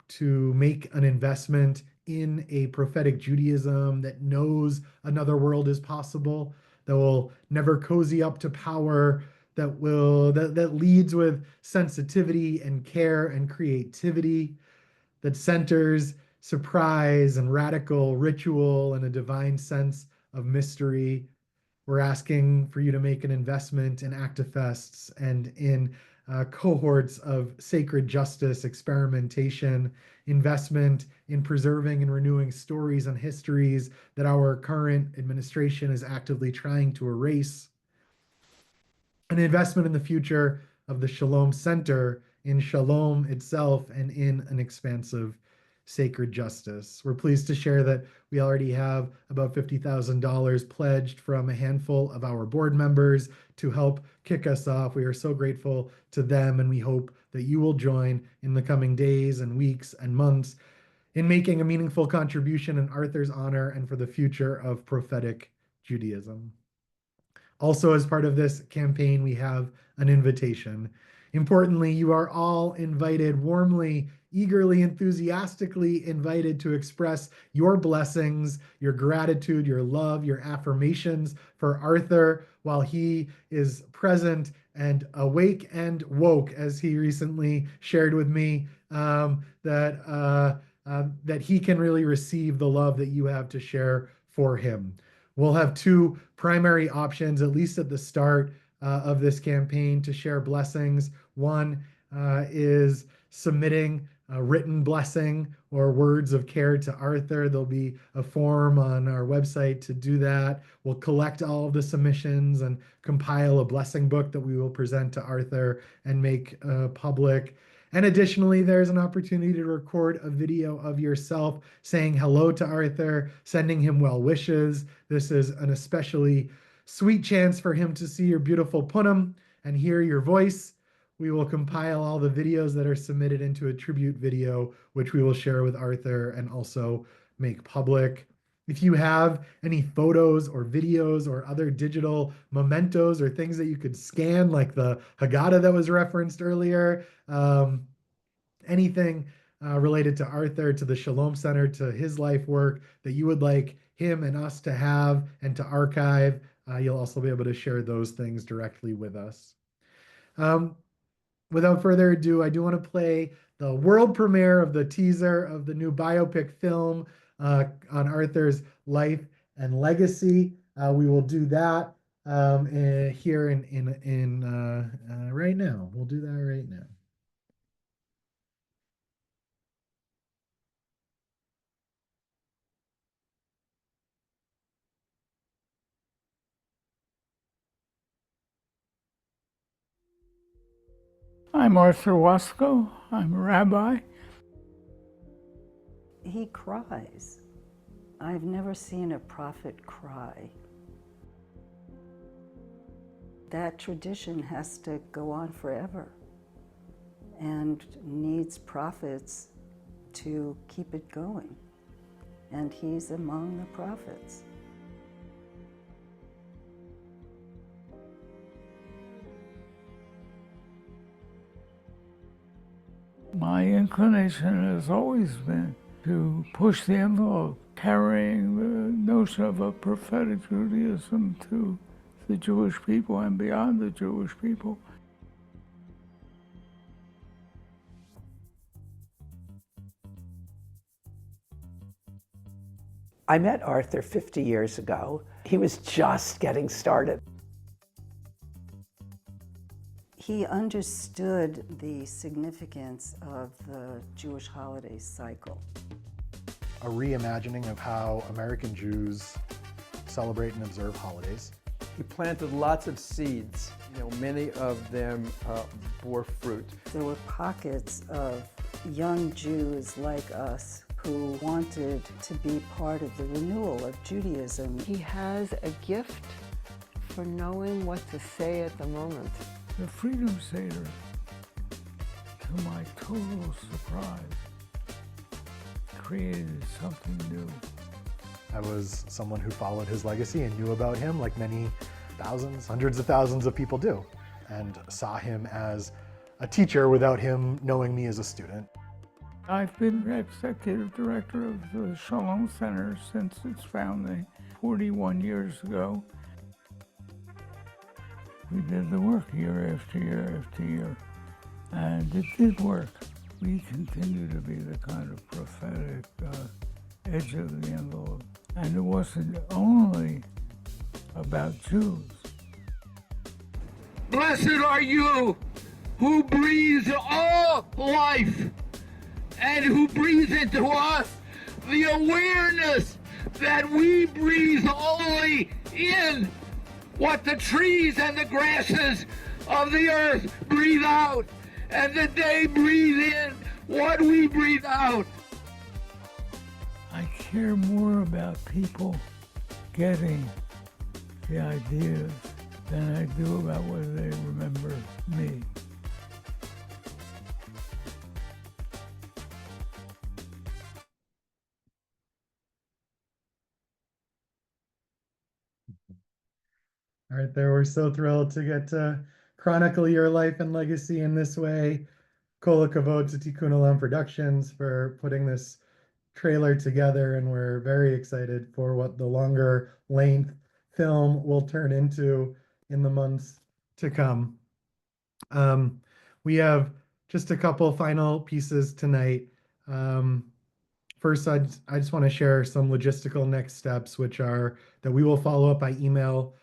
to make an investment in a prophetic Judaism that knows another world is possible, that will never cozy up to power, that leads with sensitivity and care and creativity, that centers surprise and radical ritual and a divine sense of mystery. We're asking for you to make an investment in ActiFests and in cohorts of sacred justice, experimentation, investment in preserving and renewing stories and histories that our current administration is actively trying to erase, an investment in the future of the Shalom Center, in Shalom itself, and in an expansive sacred justice. We're pleased to share that we already have about $50,000 pledged from a handful of our board members to help kick us off. We are so grateful to them, and we hope that you will join in the coming days and weeks and months in making a meaningful contribution in Arthur's honor and for the future of prophetic Judaism. Also, as part of this campaign, we have an invitation. Importantly, you are all invited, warmly, eagerly, enthusiastically invited to express your blessings, your gratitude, your love, your affirmations for Arthur while he is present and awake and woke, as he recently shared with me, that he can really receive the love that you have to share for him. We'll have two primary options, at least at the start of this campaign, to share blessings. One is submitting a written blessing or words of care to Arthur. There'll be a form on our website to do that. We'll collect all of the submissions and compile a blessing book that we will present to Arthur and make public. And additionally, there's an opportunity to record a video of yourself saying hello to Arthur, sending him well wishes. This is an especially sweet chance for him to see your beautiful punim and hear your voice. We will compile all the videos that are submitted into a tribute video, which we will share with Arthur and also make public. If you have any photos or videos or other digital mementos or things that you could scan, like the Haggadah that was referenced earlier, anything related to Arthur, to the Shalom Center, to his life work that you would like him and us to have and to archive, you'll also be able to share those things directly with us. Without further ado, I do want to play the world premiere of the teaser of the new biopic film on Arthur's life and legacy. We will do that here right now. We'll do that right now. I'm Arthur Waskow. I'm a rabbi. He cries. I've never seen a prophet cry. That tradition has to go on forever and needs prophets to keep it going. And he's among the prophets. My inclination has always been to push the envelope, carrying the notion of a prophetic Judaism to the Jewish people and beyond the Jewish people. I met Arthur 50 years ago. He was just getting started. He understood the significance of the Jewish holiday cycle. A reimagining of how American Jews celebrate and observe holidays. He planted lots of seeds. Many of them bore fruit. There were pockets of young Jews like us who wanted to be part of the renewal of Judaism. He has a gift for knowing what to say at the moment. The Freedom Seder, to my total surprise, created something new. I was someone who followed his legacy and knew about him like many thousands, hundreds of thousands of people do, and saw him as a teacher without him knowing me as a student. I've been executive director of the Shalom Center since its founding 41 years ago. We did the work year after year after year, and it did work. We continue to be the kind of prophetic edge of the envelope. And it wasn't only about Jews. Blessed are you who breathes all life and who breathes into us the awareness that we breathe only in what the trees and the grasses of the earth breathe out, and that they breathe in what we breathe out. I care more about people getting the ideas than I do about whether they remember me. All right, there, we're so thrilled to get to chronicle your life and legacy in this way. Kol hakavod to Tikkun Olam Productions for putting this trailer together, and we're very excited for what the longer length film will turn into in the months to come. We have just a couple final pieces tonight. First, I just want to share some logistical next steps, which are that we will follow up by email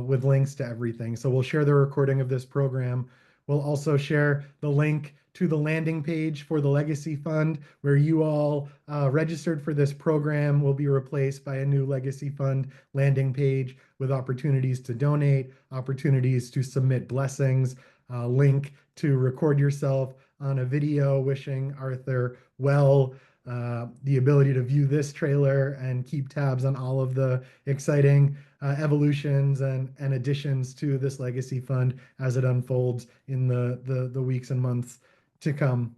with links to everything. So we'll share the recording of this program. We'll also share the link to the landing page for the Legacy Fund, where you all registered for this program will be replaced by a new Legacy Fund landing page with opportunities to donate, opportunities to submit blessings, link to record yourself on a video wishing Arthur well, the ability to view this trailer and keep tabs on all of the exciting evolutions and additions to this Legacy Fund as it unfolds in the weeks and months to come.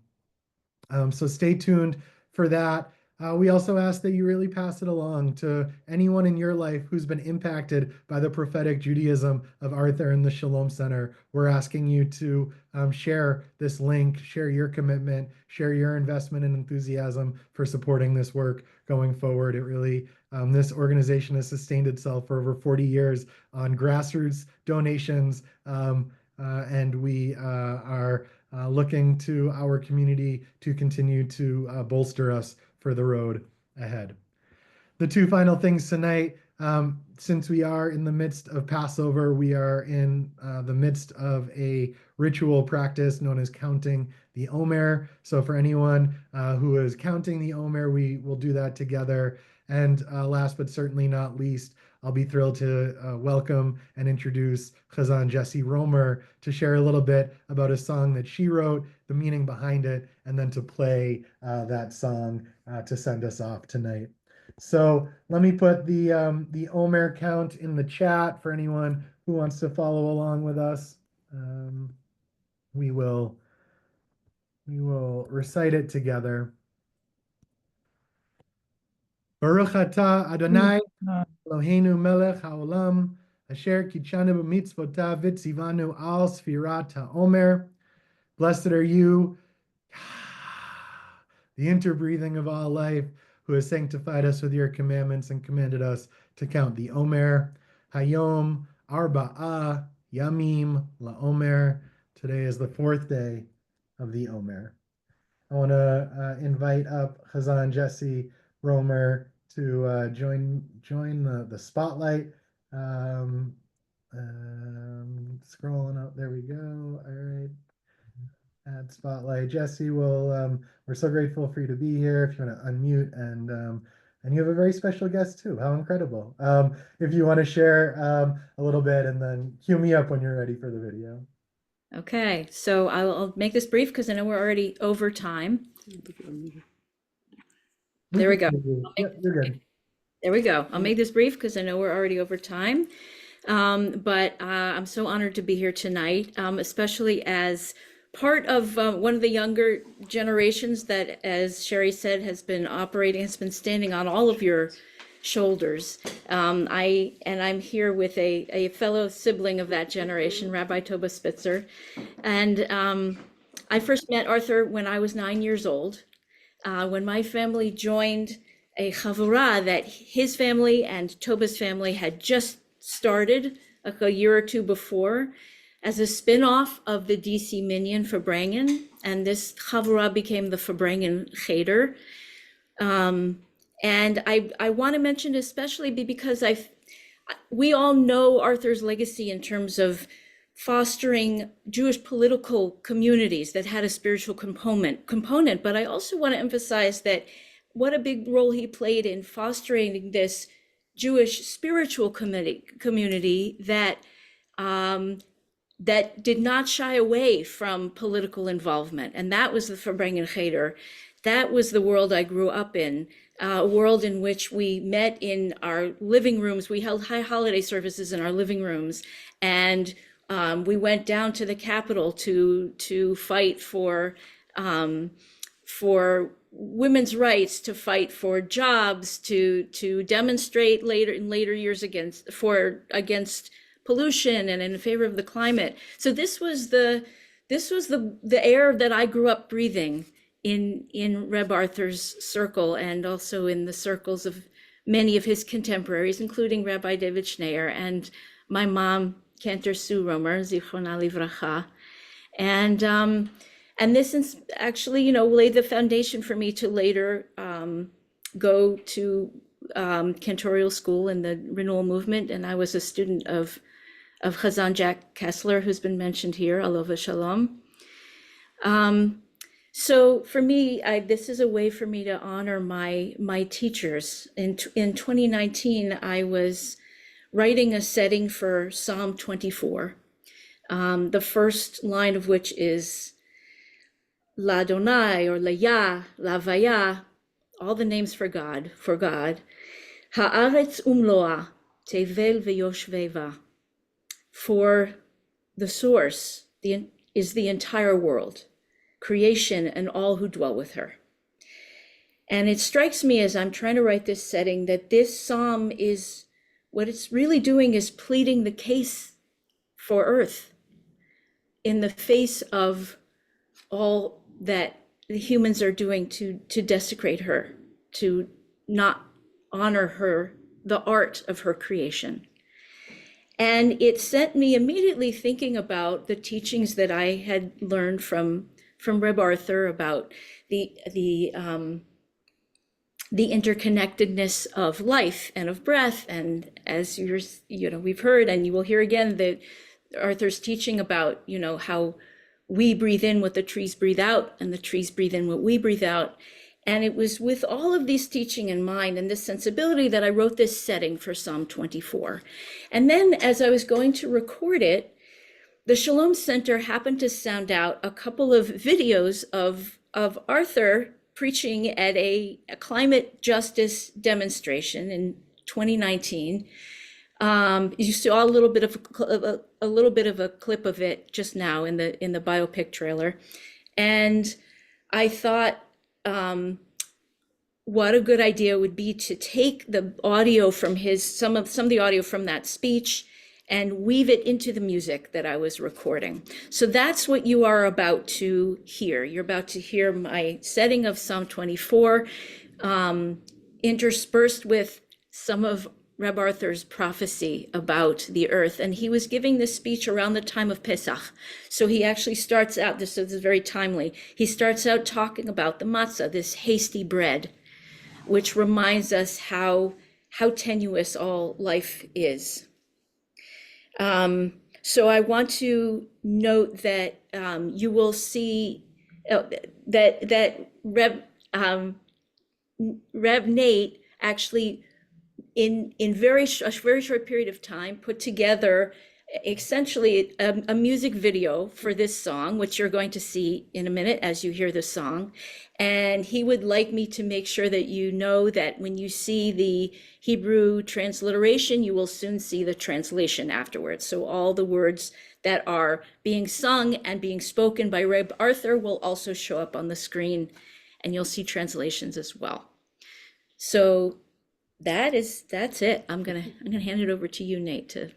So stay tuned for that. We also ask that you really pass it along to anyone in your life who's been impacted by the prophetic Judaism of Arthur and the Shalom Center. We're asking you to share this link, share your commitment, share your investment and enthusiasm for supporting this work going forward. It really, this organization has sustained itself for over 40 years on grassroots donations, and we are looking to our community to continue to bolster us for the road ahead. The two final things tonight, Since we are in the midst of Passover, we are in the midst of a ritual practice known as counting the Omer. So for anyone who is counting the Omer, we will do that together. And last but certainly not least, I'll be thrilled to welcome and introduce Chazan Jessi Roemer to share a little bit about a song that she wrote, the meaning behind it, and then to play that song to send us off tonight. So let me put the Omer count in the chat for anyone who wants to follow along with us. We will recite it together. Baruch atah Adonai Eloheinu melech haolam asher kitshanu b'mitzvotav v'tzivanu al sfirat haomer. Blessed are you, the interbreathing of all life, who has sanctified us with your commandments and commanded us to count the Omer. Hayom Arba'a Yamim LaOmer. Today is the 4th day of the Omer. I want to invite up Chazan Jessi Roemer to join the spotlight. Scrolling up, there we go. All right. Add spotlight. Jessi, we're so grateful for you to be here. If you want to unmute, and you have a very special guest too. How incredible. If you want to share a little bit, and then cue me up when you're ready for the video. Okay, so I'll make this brief because I know we're already over time. There we go. Yep, you're good. There we go. I'll make this brief because I know we're already over time. But I'm so honored to be here tonight, especially as part of one of the younger generations that, as Cherie said, has been standing on all of your shoulders. I'm here with a fellow sibling of that generation, Rabbi Toba Spitzer. And I first met Arthur when I was 9 years old, when my family joined a chavurah that his family and Toba's family had just started a year or two before as a spin-off of the DC Minyan Farbrengen, and this chavurah became the Farbrengen Cheder. And I want to mention especially because we all know Arthur's legacy in terms of fostering Jewish political communities that had a spiritual component, but I also want to emphasize that what a big role he played in fostering this Jewish spiritual community that did not shy away from political involvement. And that was the Farbrengen Cheder. That was the world I grew up in, a world in which we met in our living rooms. We held high holiday services in our living rooms, and we went down to the Capitol to fight for women's rights, to fight for jobs, to demonstrate in later years against pollution and in favor of the climate. So this was the air that I grew up breathing in Reb Arthur's circle, and also in the circles of many of his contemporaries, including Rabbi David Shneyer and my mom, Cantor Sue Roemer, Zichrona Livracha. And this is actually, laid the foundation for me to later go to cantorial school in the renewal movement. And I was a student of Chazan Jack Kessler, who's been mentioned here, Alova Shalom. So for me, this is a way for me to honor my teachers. In 2019, I was writing a setting for Psalm 24, the first line of which is L'Adonai or L'Yah, L'Havaya, all the names for God. Haaretz umloa, tevel v'yoshveva. For the source is the entire world, creation and all who dwell with her. And it strikes me as I'm trying to write this setting that this psalm is, what it's really doing is pleading the case for earth in the face of all that the humans are doing to desecrate her, to not honor her, the art of her creation. And it sent me immediately thinking about the teachings that I had learned from Reb Arthur about the the interconnectedness of life and of breath. And as we've heard, and you will hear again, that Arthur's teaching about, how we breathe in what the trees breathe out, and the trees breathe in what we breathe out. And it was with all of these teaching in mind and this sensibility that I wrote this setting for Psalm 24. And then as I was going to record it, the Shalom Center happened to sound out a couple of videos of Arthur preaching at a climate justice demonstration in 2019. You saw a little bit of a clip of it just now in the biopic trailer, and I thought, what a good idea would be to take the audio from some of the audio from that speech and weave it into the music that I was recording. So that's what you are about to hear. You're about to hear my setting of Psalm 24, interspersed with some of Reb Arthur's prophecy about the earth. And he was giving this speech around the time of Pesach. So he actually starts out, this is very timely, he starts out talking about the matzah, this hasty bread, which reminds us how tenuous all life is. So I want to note that you will see that Reb Nate actually in a very short period of time put together essentially a music video for this song, which you're going to see in a minute as you hear the song. And he would like me to make sure that you know that when you see the Hebrew transliteration, you will soon see the translation afterwards. So all the words that are being sung and being spoken by Reb Arthur will also show up on the screen, and you'll see translations as well. So that's it. I'm gonna hand it over to you, Nate.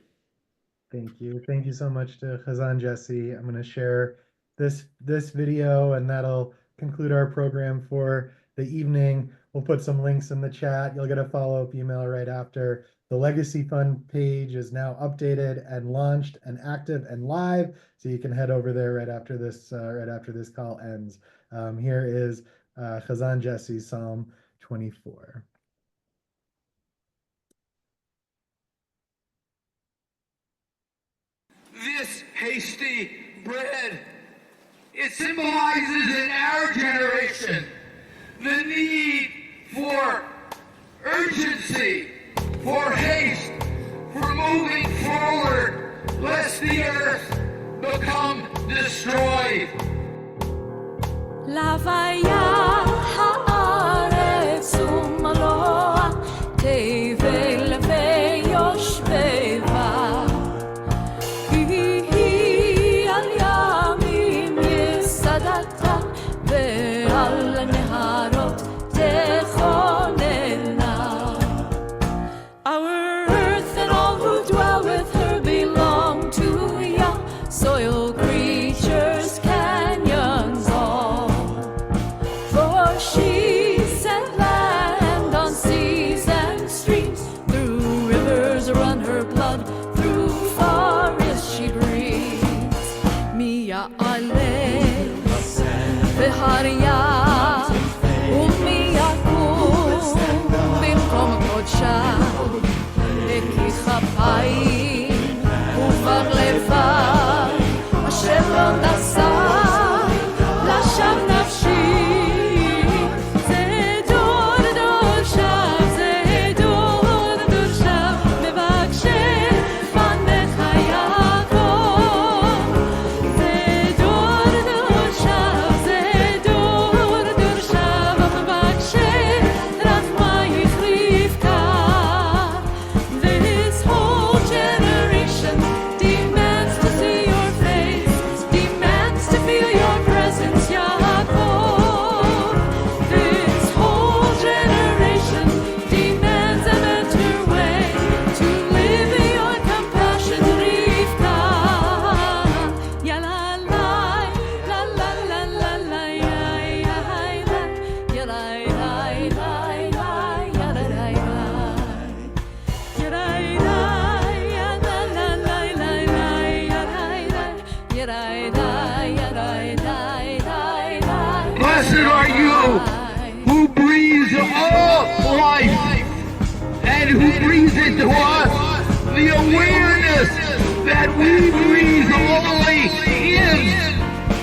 Thank you so much to Chazan Jessi. I'm gonna share this video, and that'll conclude our program for the evening. We'll put some links in the chat. You'll get a follow-up email right after. The Legacy Fund page is now updated and launched and active and live, so you can head over there right after this call ends. Here is Chazan Jessi, Psalm 24. This hasty bread, it symbolizes in our generation the need for urgency, for haste, for moving forward, lest the earth become destroyed. Lavaya haaretz umaloa tevel veyoshbeva hi al yamim yesadata ve'al neharot techonena. Our earth and all who dwell with her belong to Yah, soil creatures, canyons all. into us the awareness that we breathe only in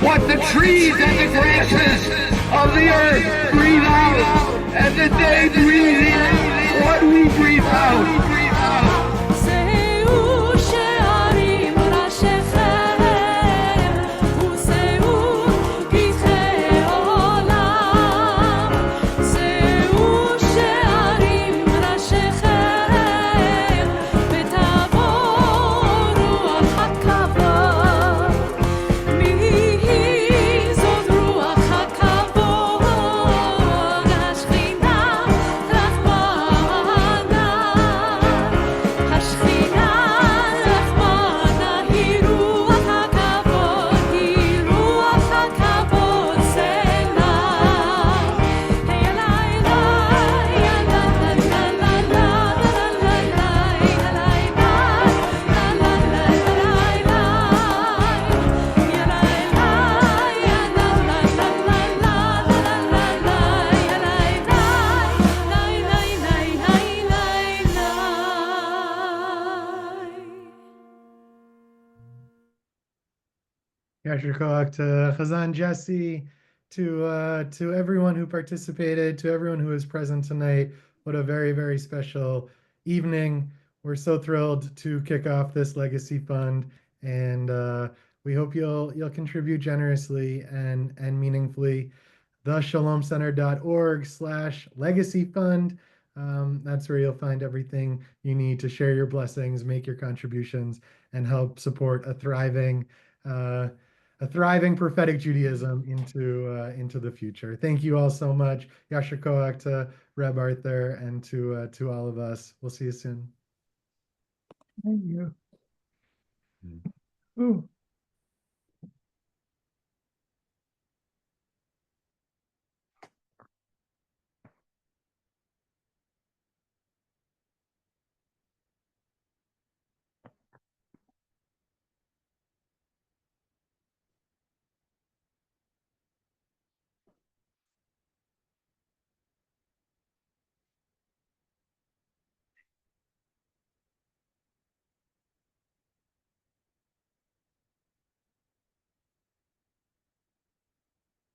what the trees and the grasses of the earth breathe out, and that they breathe in what we breathe out. Yasher Koach to Chazan Jessi, to everyone who participated, to everyone who is present tonight. What a very, very special evening. We're so thrilled to kick off this legacy fund, and we hope you'll contribute generously and meaningfully. theshalomcenter.org/legacy fund. That's where you'll find everything you need to share your blessings, make your contributions, and help support a thriving prophetic Judaism into the future. Thank you all so much. Yasher Koach to Reb Arthur and to all of us. We'll see you soon. Thank you. Ooh.